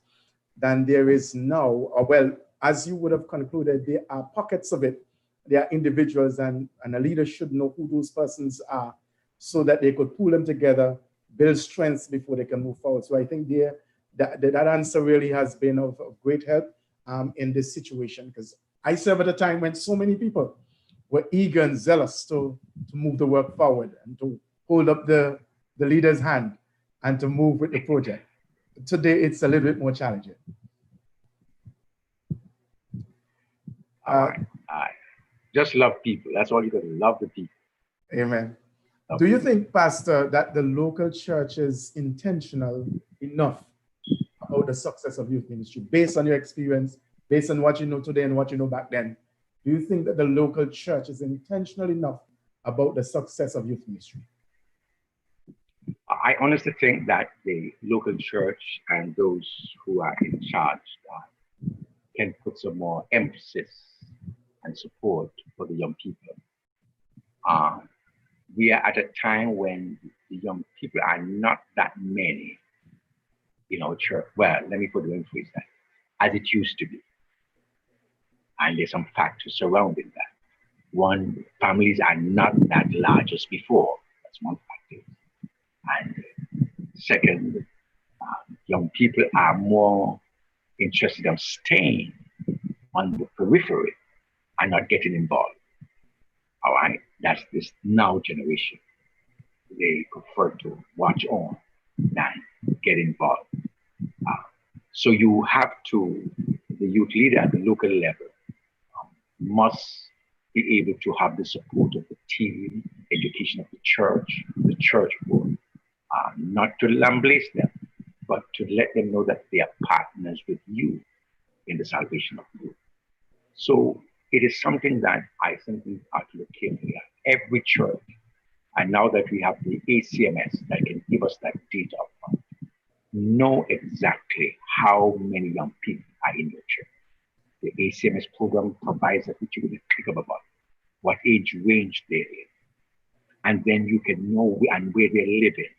than there is now. Or well, as you would have concluded, there are pockets of it. There are individuals, and a leader should know who those persons are so that they could pull them together, build strengths before they can move forward. So I think that answer really has been of great help in this situation, because I serve at a time when so many people were eager and zealous to move the work forward and to hold up the leader's hand and to move with the project. Today, it's a little bit more challenging. All right. Just love people. That's all you got to love the people. Amen. Do you think, Pastor, that the local church is intentional enough about the success of youth ministry, based on your experience, based on what you know today and what you know back then? Do you think that the local church is intentional enough about the success of youth ministry? I honestly think that the local church and those who are in charge can put some more emphasis and support for the young people. We are at a time when the young people are not that many in our church. Well, let me put it in phrase that, as it used to be. And there's some factors surrounding that. One, families are not that large as before. That's one factor. And second, young people are more interested in staying on the periphery and not getting involved. All right, that's this now generation. They prefer to watch on than get involved. So you have to, the youth leader at the local level must be able to have the support of the team, education of the church board, not to lambaste them, but to let them know that they are partners with you in the salvation of the group. So it is something that I think we have to look carefully at. Every church, and now that we have the ACMS that can give us that data upfront, know exactly how many young people are in your church. The ACMS program provides that which you will click of a button, what age range they're in. And then you can know and where they're living.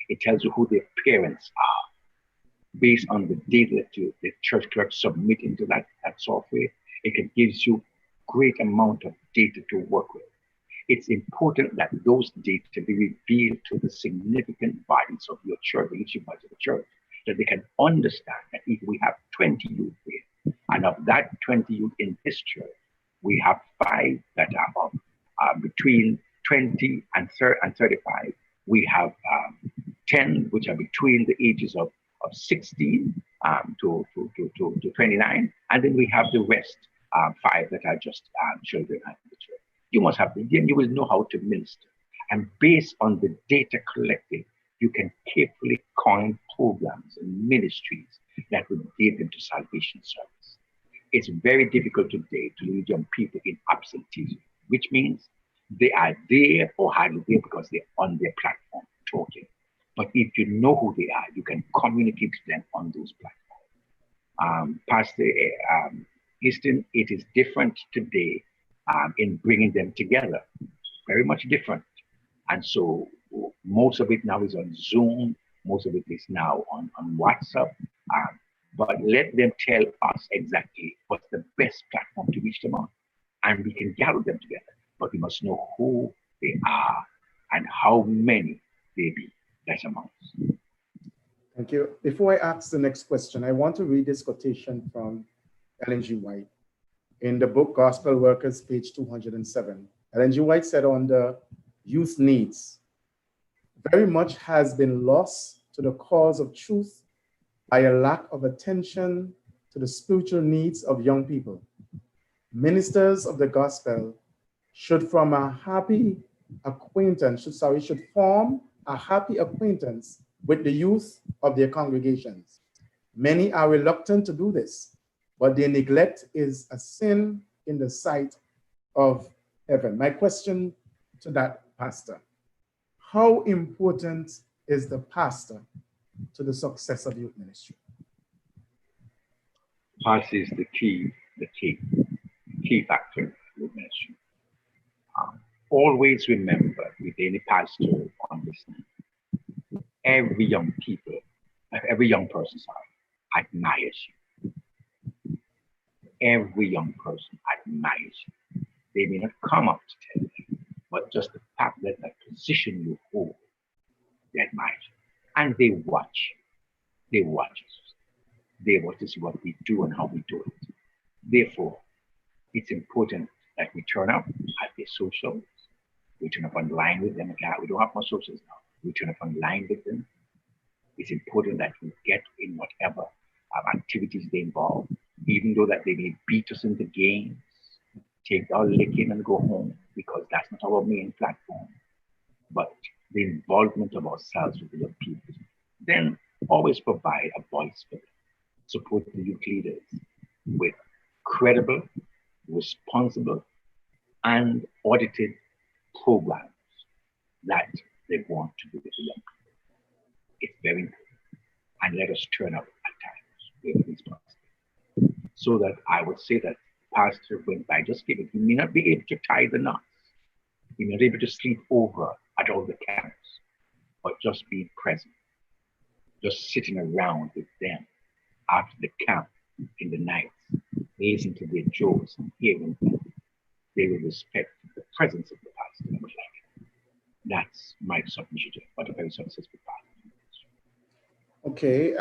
It tells you who their parents are. Based on the data that the church clerk submit into that software, it gives you great amount of data to work with. It's important that those data be revealed to the significant bodies of your church, the leadership bodies of the church, that they can understand that if we have 20 youth here, and of that 20 youth in this church, we have 5 that are between 20 and 35. We have 10 which are between the ages of 16 to 29, and then we have the rest 5 that are just children at the church. You must have them, you will know how to minister. And based on the data collected, you can carefully coin programs and ministries that would lead them to salvation service. It's very difficult today to lead young people in absenteeism, which means they are there or hardly there because they're on their platform talking. But if you know who they are, you can communicate to them on those platforms. Pastor Hastings, it is different today in bringing them together, very much different. And so most of it now is on Zoom, most of it is now on WhatsApp, but let them tell us exactly what's the best platform to reach them on. And we can gather them together, but we must know who they are and how many they be. That's amongst. Thank you. Before I ask the next question, I want to read this quotation from Ellen G. White in the book Gospel Workers, page 207. Ellen G. White said on the youth needs, very much has been lost to the cause of truth by a lack of attention to the spiritual needs of young people. ministers of the gospel should form a happy acquaintance with the youth of their congregations. Many are reluctant to do this, but their neglect is a sin in the sight of heaven. My question to that pastor: how important is the pastor to the success of youth ministry? Pastor is the key factor in youth ministry. Always remember, with any pastor on this land, every young person admires you. Every young person admires you. They may not come up to tell you, but just the fact that the position you hold, they admire you. And they watch you. They watch us. They want to see what we do and how we do it. Therefore, it's important that we turn up at the socials. We turn up online with them. We don't have more socials now. We turn up online with them. It's important that we get in whatever activities they involve, even though that they may beat us in the games, take our licking and go home, because that's not our main platform. But the involvement of ourselves with the young people, then always provide a voice for them. Support the youth leaders with credible, responsible, and audited programs that they want to do with the young people. It's very important. And let us turn up at times where it is possible. So that I would say that pastor, when I just give it, he may not be able to tie the knots. He may not be able to sleep over at all the camps, but just being present, just sitting around with them after the camp in the night, listening to their jokes and hearing them. They will respect the presence of the pastor. That's my submission, but a very successful pastor. Okay,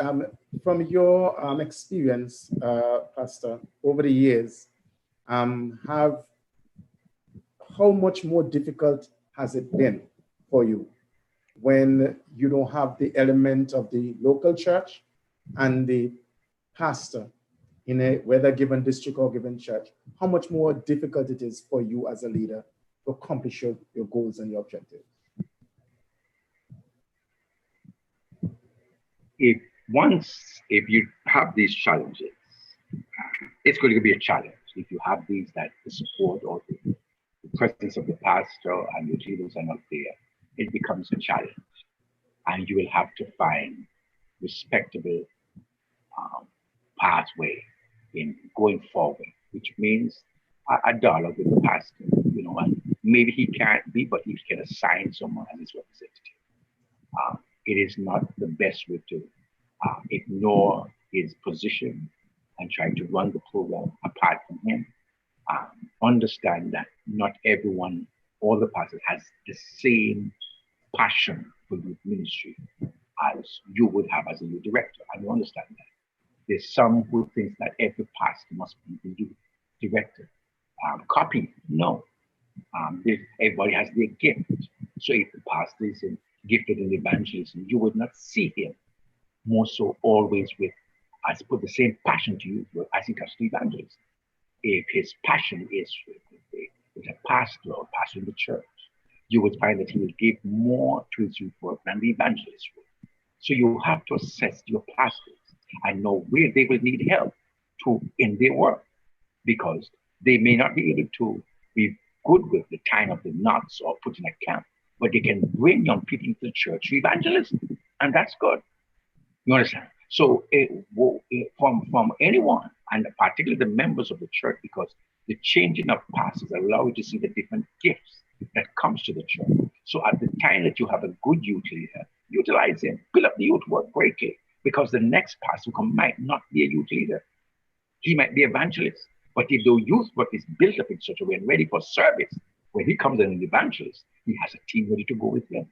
from your experience, Pastor, over the years, how much more difficult has it been for you when you don't have the element of the local church and the pastor in a whether given district or given church? How much more difficult it is for you as a leader to accomplish your goals and your objectives? If you have these challenges, it's going to be a challenge. If you have the support or the presence of the pastor and your leaders are not there, it becomes a challenge. And you will have to find respectable pathway in going forward, which means a dialogue with the pastor, and maybe he can't be, but he can assign someone as his representative. It is not the best way to ignore his position and try to run the program apart from him. Understand that not everyone, all the pastors, has the same passion for youth ministry as you would have as a youth director, and you understand that. There's some who think that every pastor must be the youth director. Copy, no. Everybody has their gift. So if the pastor is gifted in evangelism, you would not see him more so always with, as put the same passion to you as he does to evangelism. If his passion is with a pastor or pastor in the church, you would find that he will give more to his youth work than the evangelist would. So you have to assess your pastors and know where they will need help in their work, because they may not be able to be good with the tying of the knots or putting a camp, but they can bring young people into the church for evangelism, and that's good. You understand? So from anyone, and particularly the members of the church, because the changing of pastors allow you to see the different gifts that comes to the church. So at the time that you have a good youth leader, utilize him, build up the youth work greatly, because the next pastor might not be a youth leader. He might be evangelist, but if the youth work is built up in such a way and ready for service, when he comes in an evangelist, he has a team ready to go with him.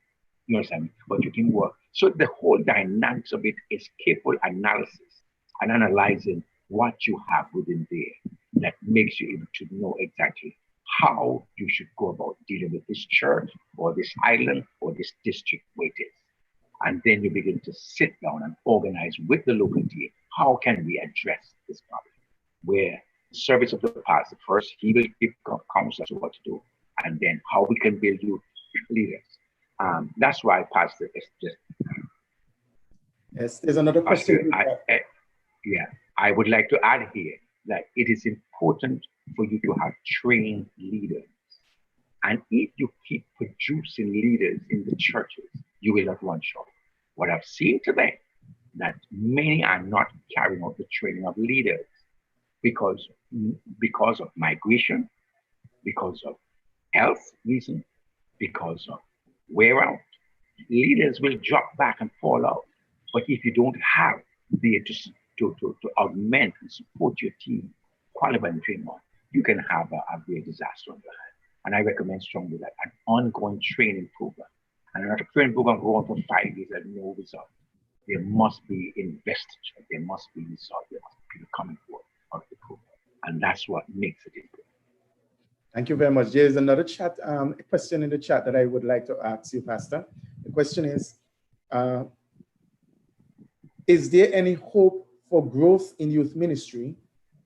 You understand me? But you can work. So the whole dynamics of it is careful analysis and analyzing what you have within there that makes you able to know exactly how you should go about dealing with this church or this island or this district where it is. And then you begin to sit down and organize with the local team. How can we address this problem? Where service of the pastor. First, he will give counsel as to what to do, and then how we can build youth leaders. That's why Pastor is just. Yes, there's another question. I would like to add here that it is important for you to have trained leaders. And if you keep producing leaders in the churches, you will not run short. What I've seen today, that many are not carrying out the training of leaders because of migration, because of health reasons, because of wear out. Leaders will drop back and fall out. But if you don't have the to augment and support your team, qualify and train more, you can have a great disaster on your hand. And I recommend strongly that an ongoing training program. And not a training program go on for 5 years and no result. There must be investiture, there must be result, there must be people coming forward out of the program. And that's what makes it important. Thank you very much. There's another chat, a question in the chat that I would like to ask you, Pastor. The question is there any hope for growth in youth ministry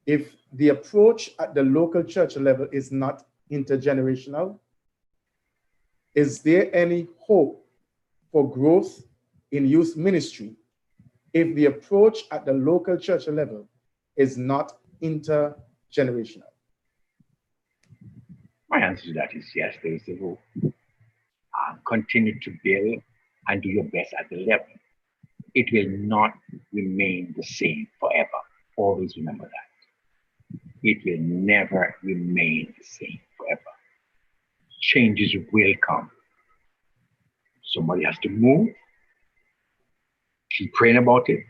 if the approach at the local church level is not intergenerational? Is there any hope for growth in youth ministry if the approach at the local church level is not intergenerational? My answer to that is yes, there is a hope. Continue to build and do your best at the level. It will not remain the same forever. Always remember that. It will never remain the same forever. Changes will come. Somebody has to move. Keep praying about it.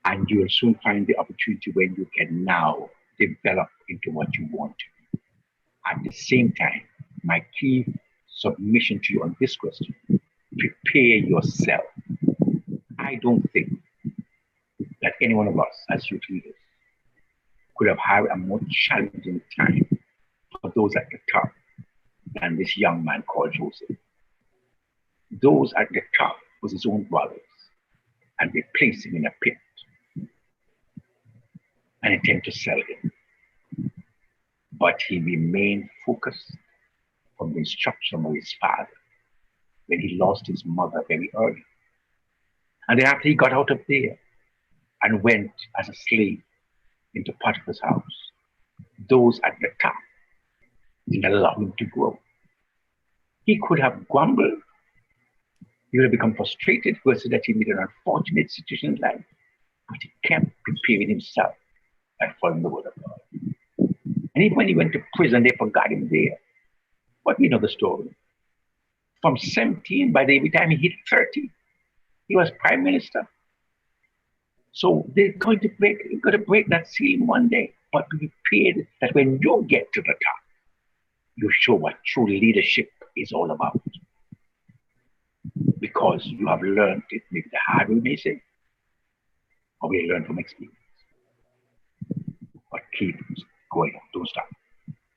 And you will soon find the opportunity when you can now develop into what you want to. At the same time, my key submission to you on this question, prepare yourself. I don't think that any one of us as youth leaders could have had a more challenging time for those at the top than this young man called Joseph. Those at the top was his own brothers, and they placed him in a pit and attempted to sell him. But he remained focused on the instruction of his father when he lost his mother very early. And then after he got out of there and went as a slave into Potiphar's house, those at the top didn't allow him to grow. He could have grumbled. He would have become frustrated because that he made an unfortunate situation in life, but he kept preparing himself and following the word of God. And even when he went to prison, they forgot him there. But we know the story. From 17, by the time he hit 30, he was prime minister. So they're going to break that ceiling one day. But be prepared that when you get to the top, you show what true leadership is all about. Because you have learned it, maybe the hard way, may say, or we learn from experience. But keep going on, don't stop.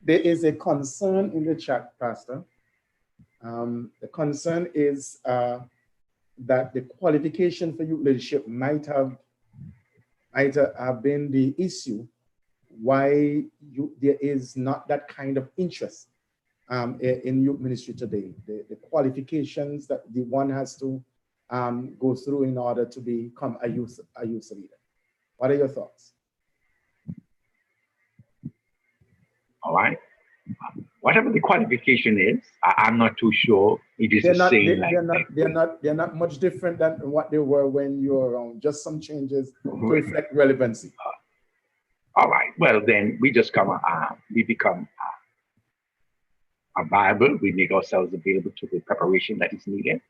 There is a concern in the chat, Pastor. The concern is that the qualification for youth leadership might have been the issue why there is not that kind of interest in youth ministry today. The qualifications that the one has to go through in order to become a youth leader. What are your thoughts? All right. Whatever the qualification is, I'm not too sure. It is the same. They're not much different than what they were when you were around. Just some changes to reflect relevancy. All right. Well, then we just we become a Bible. We make ourselves available to the preparation that is needed.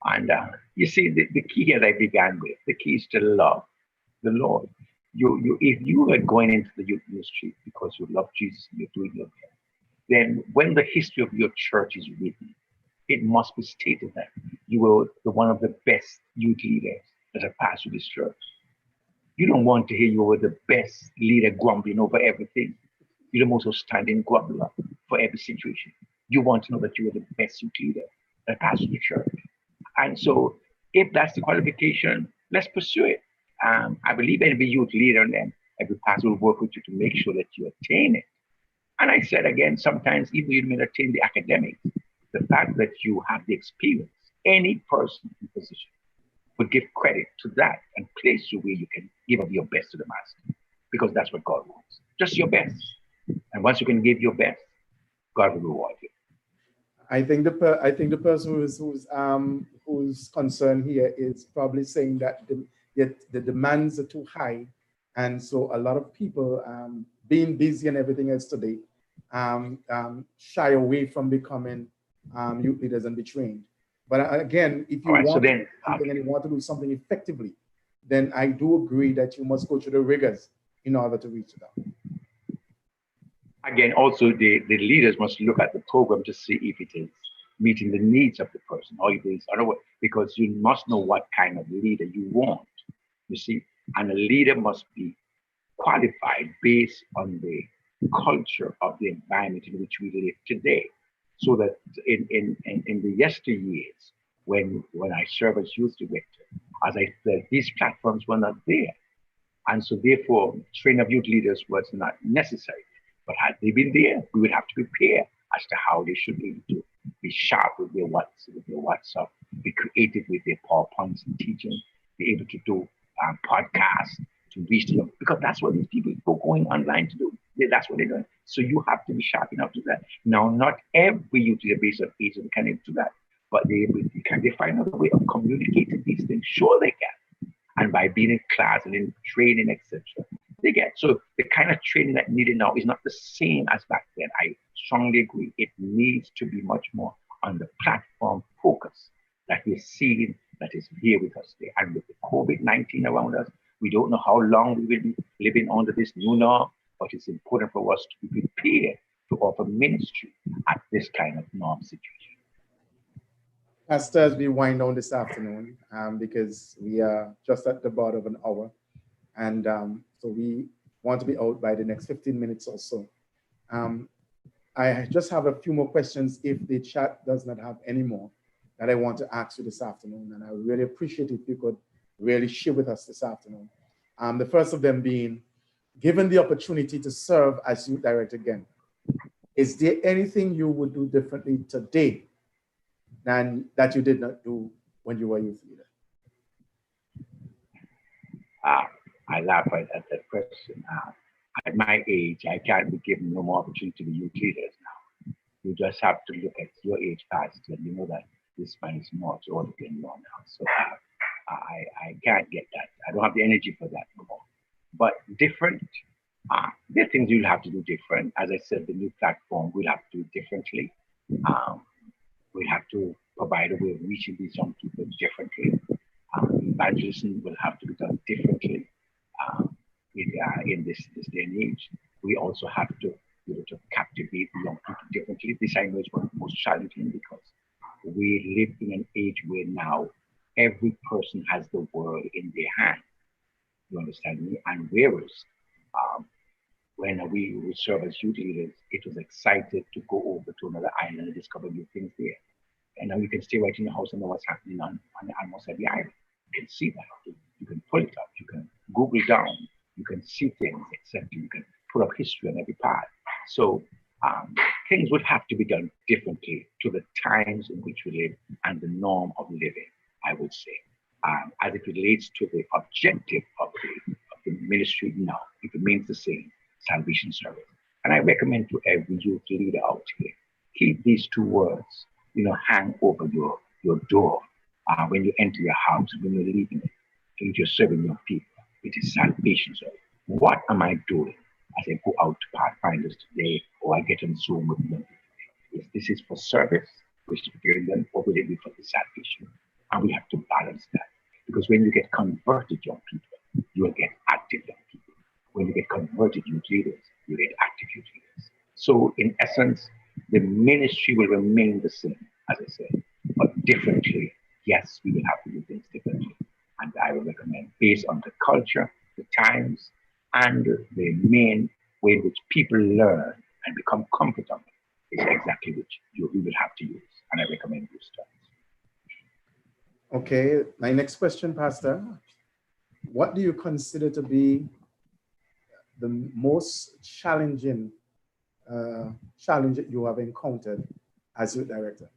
And you see, the key here that I began with, the key is to love the Lord. If you are going into the youth ministry because you love Jesus and you're doing your best, then when the history of your church is written, it must be stated that you were one of the best youth leaders that have passed through this church. You don't want to hear you were the best leader grumbling over everything. You're the most outstanding grumbler for every situation. You want to know that you were the best youth leader that passed through the church. And so if that's the qualification, let's pursue it. I believe every youth leader then Every pastor will work with you to make sure that you attain it. And I said again, sometimes even you may not attain the academics, the fact that you have the experience, any person in position would give credit to that and place you where you can give up your best to the master, because that's what God wants, just your best. And once you can give your best, God will reward you. I think the person who's concerned here is probably saying that the demands are too high, and so a lot of people being busy and everything else today shy away from becoming youth leaders and be trained. But again, if you want to do something and you want to do something effectively, then I do agree that you must go through the rigors in order to reach that. Again, also the leaders must look at the program to see if it is meeting the needs of the person, or if it's other way, because you must know what kind of leader you want, you see, and a leader must be qualified based on the culture of the environment in which we live today. So that in the yesteryears, when I served as youth director, as I said, these platforms were not there. And so therefore, training of youth leaders was not necessary. But had they been there, we would have to prepare as to how they should be able to be sharp with their WhatsApp, be creative with their PowerPoints and teaching, be able to do podcasts to reach them, because that's what these people go going online to do. That's what they're doing. So you have to be sharp enough to that. Now, not every youth leader based on age can do that, but can they find another way of communicating these things? Sure, they can. And by being in class and in training, etc., they get. So the kind of training that needed now is not the same as back then. I strongly agree. It needs to be much more on the platform focus that we're seeing that is here with us today. And with the COVID-19 around us, we don't know how long we will be living under this new norm, but it's important for us to be prepared to offer ministry at this kind of norm situation. Pastor, as we wind down this afternoon, because we are just at the bottom of an hour, and so we want to be out by the next 15 minutes or so. I just have a few more questions if the chat does not have any more that I want to ask you this afternoon, and I would really appreciate if you could really share with us this afternoon. The first of them being, given the opportunity to serve as youth director again, is there anything you would do differently today than that you did not do when you were youth leader? I laugh at that question. At my age, I can't be given no more opportunity to be youth leaders now. You just have to look at your age past and you know that this man is much older than you are now. So I can't get that. I don't have the energy for that no more. But different, there are things you'll have to do different. As I said, the new platform, we'll have to do differently. We'll have to provide a way of reaching these young people differently. Evangelism will have to be done differently in this day and age. We also have to be able to captivate the young people differently. This I know is one of the most challenging because we live in an age where now every person has the world in their hand. You understand me? And whereas when we serve as youth leaders, it was excited to go over to another island and discover new things there. And now you can stay right in your house and know what's happening on almost every island. You can see that. You can pull it up. You can Google down. You can see things, etc. You can put up history on every part. So things would have to be done differently to the times in which we live and the norm of living, I would say. As it relates to the objective of the ministry now, it remains the same, salvation service. And I recommend to every youth leader out here, keep these two words, hang over your door when you enter your house, when you're leaving it, if you're serving your people. It is salvation service. What am I doing as I go out to Pathfinders today, or I get on Zoom with them? If this is for service, which is preparing them, or will it be for the salvation? And we have to balance that. Because when you get converted young people, you will get active young people. When you get converted youth leaders, you get active youth leaders. So in essence, the ministry will remain the same, as I said, but differently. Yes, we will have to do things differently. And I would recommend, based on the culture, the times, and the main way in which people learn and become comfortable, is exactly which we will have to use. And I recommend those terms. Okay, my next question, Pastor. What do you consider to be the most challenging challenge that you have encountered as youth director?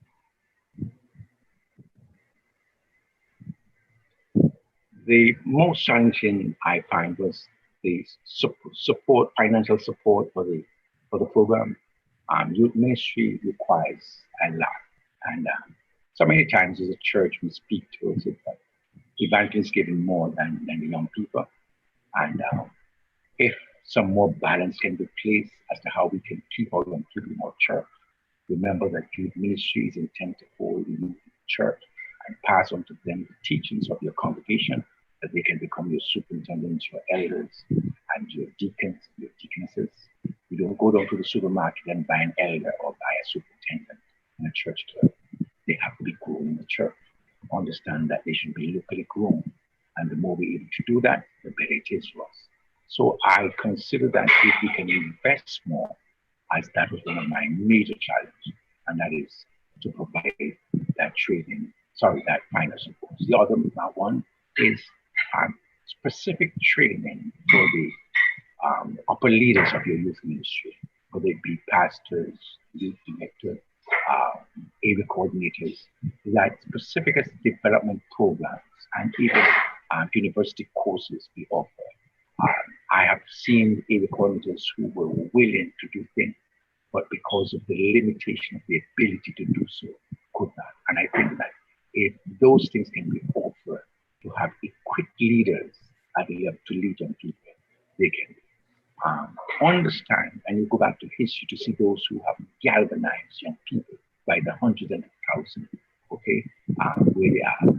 The most challenging I find was the support, financial support for the program. Youth ministry requires a lot, and so many times as a church we speak towards it, but evangelists giving more than the young people, and if some more balance can be placed as to how we can keep our young people in our church. Remember that youth ministry is intended to hold the youth in the church and pass on to them the teachings of your congregation, that they can become your superintendents, your elders, and your deacons, your deaconesses. You don't go down to the supermarket and buy an elder or buy a superintendent in a church club. They have to be grown in the church. Understand that they should be locally grown. And the more we're able to do that, the better it is for us. So I consider that if we can invest more, as that was one of my major challenges, and that is to provide that that finance support. The other one is specific training for the upper leaders of your youth ministry, whether it be pastors, youth directors, area coordinators, that specific development programs and even university courses we offer. I have seen area coordinators who were willing to do things, but because of the limitation of the ability to do so, could not. And I think that if those things can be offered to have equipped leaders at the level to lead young people, they can understand, and you go back to history to see those who have galvanized young people by the hundreds and thousands, okay, where they are.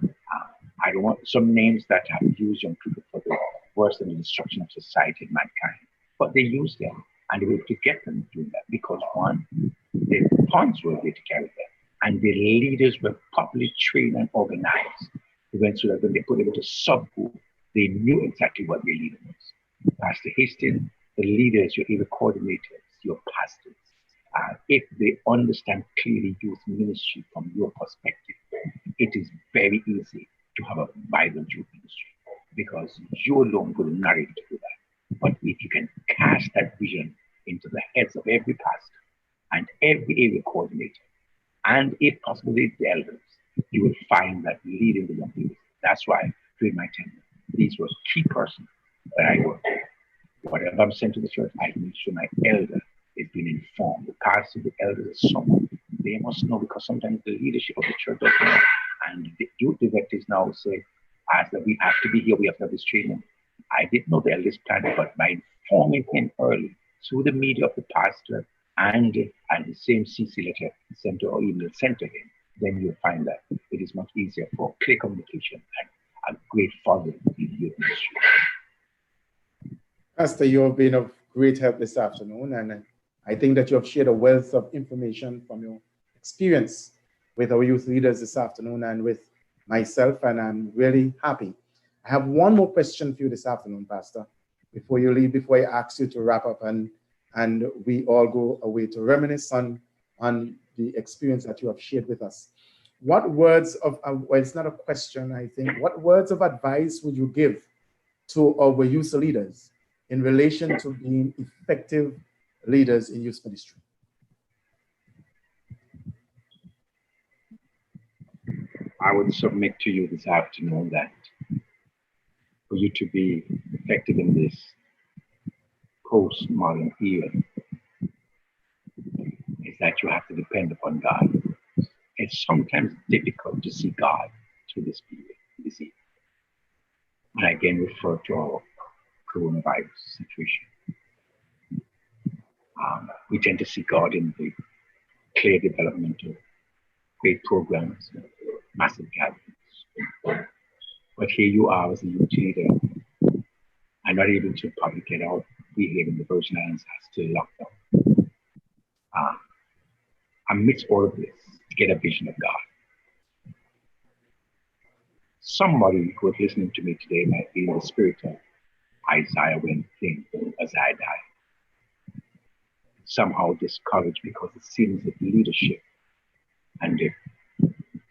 I don't want some names that have used young people for the worse than the destruction of society and mankind, but they use them and they were able to get them doing that because one, the funds were there to carry them, and the leaders were properly trained and organized. So that when they put them into subgroup, they knew exactly what their leader was. Pastor Hastings, the leaders, your area coordinators, your pastors, if they understand clearly youth ministry from your perspective, it is very easy to have a vibrant youth ministry because you alone will not be able to do that. But if you can cast that vision into the heads of every pastor and every area coordinator, and if possible, the elders, you will find that leading the young people. That's why during my tenure, these were key persons that I worked with. Whatever I'm sent to the church, I make sure my elder is being informed. The pastor, the elders, is someone they must know, because sometimes the leadership of the church doesn't know. And the youth directors now say, that we have to be here, we have to have this training. I didn't know the elders planned it, but by informing him early through the media of the pastor and the same CC letter sent or email sent to him, then you'll find that it is much easier for clear communication and a great following in the youth ministry. Pastor, you have been of great help this afternoon, and I think that you have shared a wealth of information from your experience with our youth leaders this afternoon and with myself, and I'm really happy. I have one more question for you this afternoon, Pastor, before you leave, before I ask you to wrap up and we all go away to reminisce on the experience that you have shared with us. What words of, well, it's not a question, I think, what words of advice would you give to our youth leaders in relation to being effective leaders in youth ministry? I would submit to you this afternoon that for you to be effective in this postmodern era is that you have to depend upon God. It's sometimes difficult to see God through this period, this year. And I again refer to our coronavirus situation. We tend to see God in the clear development of great programs, massive gatherings. But here you are as a youth leader, and not able to probably get out. We here in the Virgin Islands are still locked down. Amidst all of this, to get a vision of God. Somebody who is listening to me today might be in the spirit of Isaiah when things as I die. Somehow discouraged because it seems that leadership and the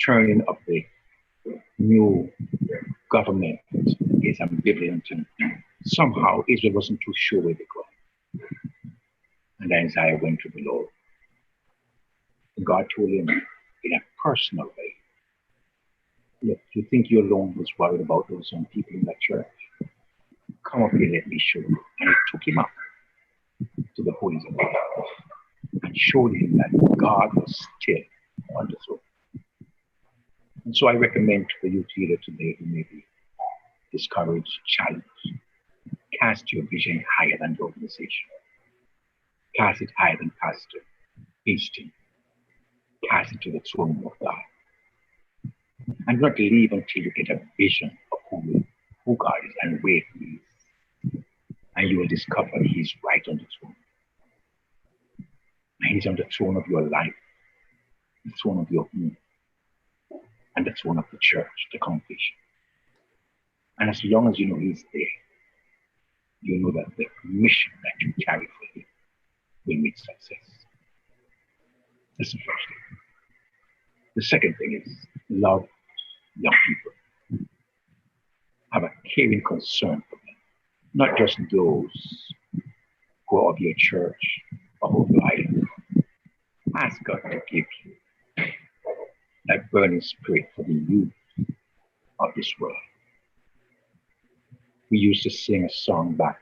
turning of the new government is ambivalent, and somehow Israel wasn't too sure where they go. And then Isaiah went to the Lord. And God told him in a personal way, look, you think your alone was worried about those young people in that church? Come up here, let me show you. And he took him up to the holies of God and showed him that God was still on the throne. And so I recommend to the youth leader today who may be discouraged, challenged, cast your vision higher than the organization. Cast it higher than Pastor Hastings. Cast it to the throne of God. And not leave until you get a vision of who God is and where He is. And you will discover He's right on the throne. And He's on the throne of your life, the throne of your home, and the throne of the church, the congregation. And as long as you know He's there, you know that the mission that you carry for Him will meet success. That's the first thing. The second thing is love young people. Have a caring concern for them, not just those who are of your church or who you idol. Ask God to give you that burning spirit for the youth of this world. We used to sing a song back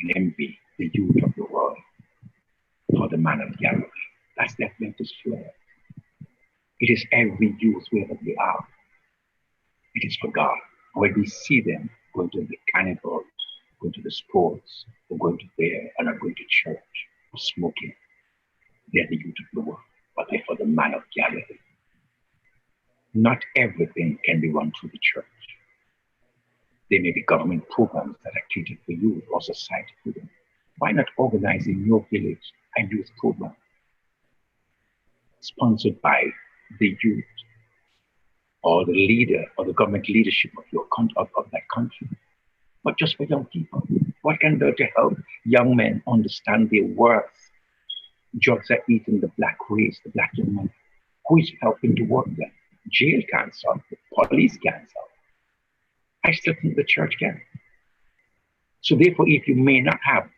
in envy, the youth of the world, for the man of Galilee. That's the Adventist flag. It is every youth wherever they are. It is for God. When we see them going to the carnival, going to the sports, or going to there, and are going to church, or smoking, they're the youth of the world, but they're for the man of Galilee. Not everything can be run through the church. There may be government programs that are catered for youth or society for them. Why not organize in your village a youth program sponsored by the youth or the leader or the government leadership of your of that country, but just for young people? What can do to help young men understand their worth? Drugs are eating the black race, the black young man. Who is helping to work them? Jail can't solve it. Police can't solve it. I still think the church can. So therefore, if you may not have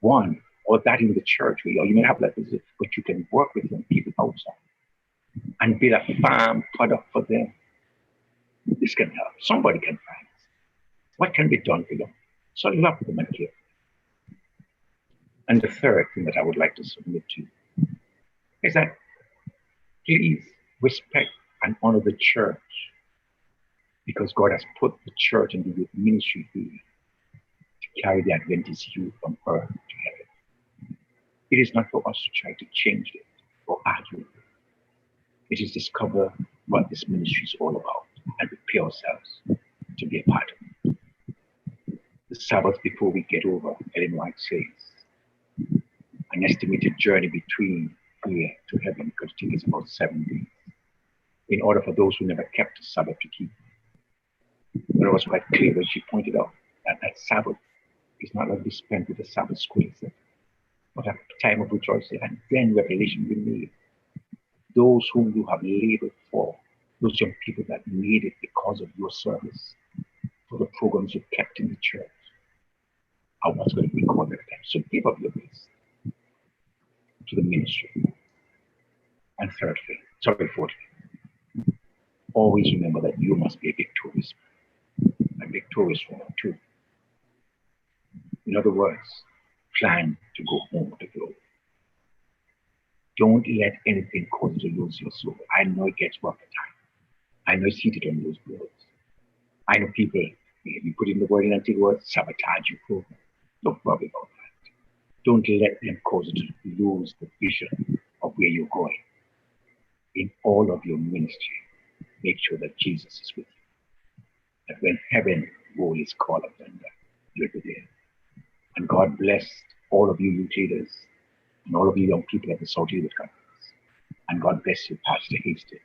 one or that in the church, or you may have that, but you can work with young people outside and build a farm product for them. This can help. Somebody can find this. What can be done for them? So love them and care. And the third thing that I would like to submit to you is that please respect and honor the church, because God has put the church and the youth ministry here to carry the Adventist youth from earth to heaven. It is not for us to try to change it or argue it. It is discover what this ministry is all about and prepare ourselves to be a part of it. The Sabbath before we get over, Ellen White says, an estimated journey between here to heaven could take us about 7 days, in order for those who never kept the Sabbath to keep. But it was quite clear when she pointed out that that Sabbath is not going to be spent with the Sabbath school, but a time of rejoicing. And then revelation will be made. Those whom you have labored for, those young people that made it because of your service, for the programs you kept in the church, are what's going to be called at the time. So give up your best to the ministry. And fourthly, always remember that you must be a victorious man, a victorious woman too. In other words, plan to go home to glory. Don't let anything cause you to lose your soul. I know it gets rough at times. I know it's heated on those words. I know people, you put in the word in until words, sabotage your program. Don't worry about that. Don't let them cause you to lose the vision of where you're going. In all of your ministry, make sure that Jesus is with you. That when heaven roll his call of thunder, you'll be there. And God bless all of you youth leaders and all of you young people at the South Youth Conference. And God bless you, Pastor Hastings.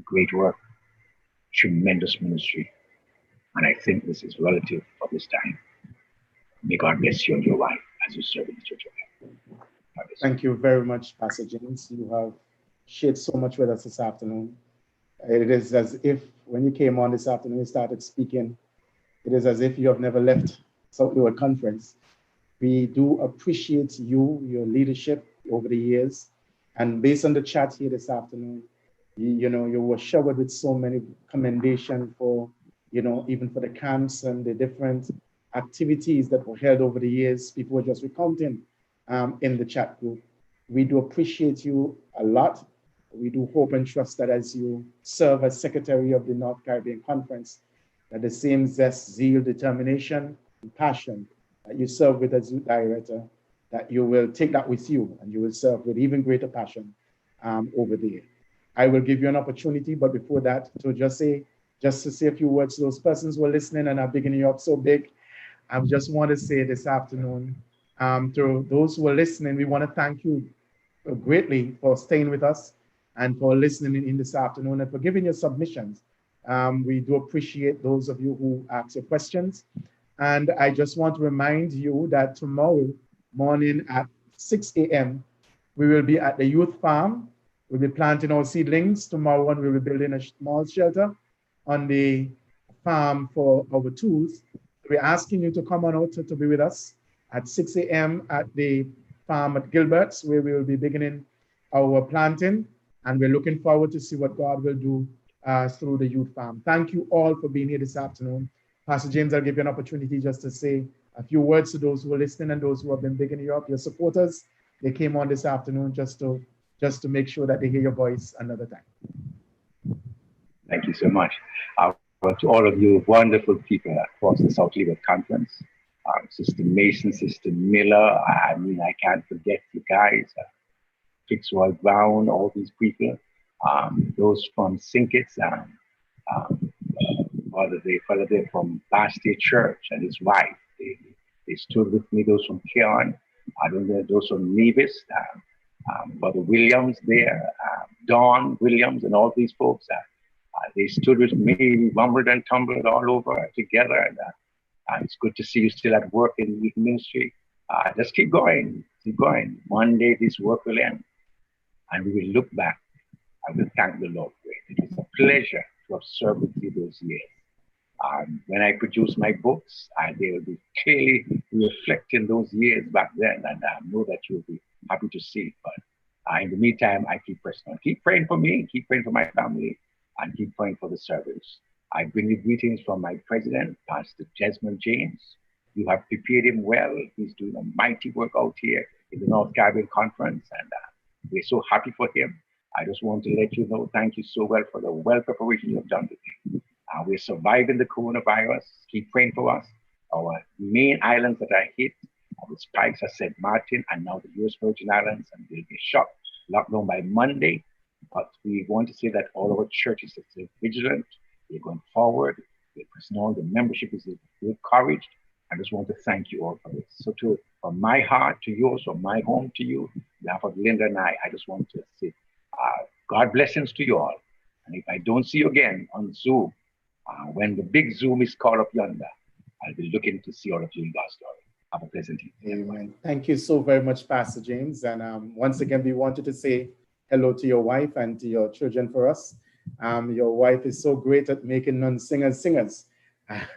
Great work, tremendous ministry. And I think this is relative for this time. May God bless you and your wife as you serve in the church of God. Thank you very much, Pastor James. You have shared so much with us this afternoon. It is as if when you came on this afternoon, you started speaking, it is as if you have never left South York Conference. We do appreciate you, your leadership over the years. And based on the chat here this afternoon, you were showered with so many commendations for, even for the camps and the different activities that were held over the years. People were just recounting in the chat group. We do appreciate you a lot. We do hope and trust that as you serve as Secretary of the North Caribbean Conference, that the same zest, zeal, determination, and passion that you serve with as youth director, that you will take that with you and you will serve with even greater passion over there. I will give you an opportunity, but before that, to just to say a few words to those persons who are listening and are bigging you up so big. I just want to say this afternoon, to those who are listening, we want to thank you greatly for staying with us and for listening in this afternoon and for giving your submissions. We do appreciate those of you who ask your questions. And I just want to remind you that tomorrow morning at 6 a.m., we will be at the youth farm. We'll be planting our seedlings tomorrow, and we'll be building a small shelter on the farm for our tools. We're asking you to come on out to be with us at 6 a.m. at the farm at Gilbert's, where we will be beginning our planting. And we're looking forward to see what God will do through the youth farm. Thank you all for being here this afternoon. Pastor James, I'll give you an opportunity just to say a few words to those who are listening and those who have been bigging you up, your supporters. They came on this afternoon just to make sure that they hear your voice another time. Thank you so much. To all of you wonderful people across the South Leeward Conference, Sister Mason, Sister Miller, I mean, I can't forget you guys, Fitzroy Brown, all these people, those from Sinkits, Father Day from Basti Church and his wife, they stood with me, those from Keon, I don't know, those from Nevis, Brother Williams there, Don Williams and all these folks, they stood with me, we rumbled and tumbled all over together. And it's good to see you still at work in the ministry. Just keep going, keep going. One day this work will end and we will look back and we'll thank the Lord for it. It is a pleasure to have served with you those years. When I produce my books, they will be clearly reflecting those years back then, and I know that you'll be happy to see it. But in the meantime, I keep pressing on. Keep praying for me, keep praying for my family, and keep praying for the service. I bring you greetings from my president, Pastor Desmond James. You have prepared him well. He's doing a mighty work out here in the North Caribbean Conference, and we're so happy for him. I just want to let you know, thank you so well for the well preparation you have done with him. We're surviving the coronavirus. Keep praying for us. Our main islands that are hit, the spikes are St. Martin and now the US Virgin Islands, and they'll be locked down by Monday. But we want to say that all our churches are still vigilant. We're going forward. We're pressing on. The membership is encouraged. I just want to thank you all for this. So from my heart to yours, from my home to you, on behalf of Linda and I just want to say, God blessings to you all. And if I don't see you again on Zoom, when the big Zoom is called up yonder, I'll be looking to see all of you in God's glory. Have a pleasant evening. Amen. Thank you so very much, Pastor James. And once again, we wanted to say hello to your wife and to your children for us. Your wife is so great at making non-singers singers. I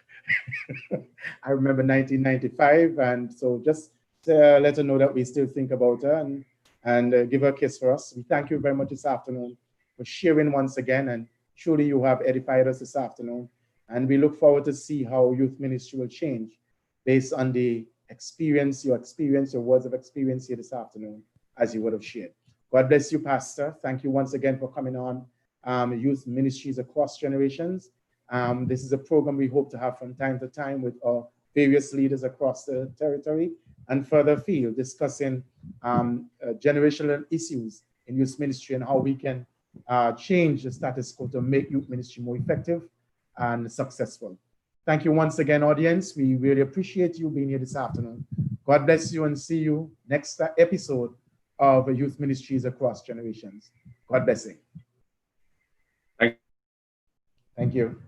remember 1995, and so just let her know that we still think about her and give her a kiss for us. We thank you very much this afternoon for sharing once again, and truly you have edified us this afternoon. And we look forward to see how youth ministry will change based on the experience, your words of experience here this afternoon, as you would have shared. God bless you, Pastor. Thank you once again for coming on Youth Ministries Across Generations. This is a program we hope to have from time to time with our various leaders across the territory and further afield, discussing generational issues in youth ministry and how we can change the status quo to make youth ministry more effective and successful. Thank you once again, audience. We really appreciate you being here this afternoon. God bless you and see you next episode of Youth Ministries Across Generations. God bless you. Thank you.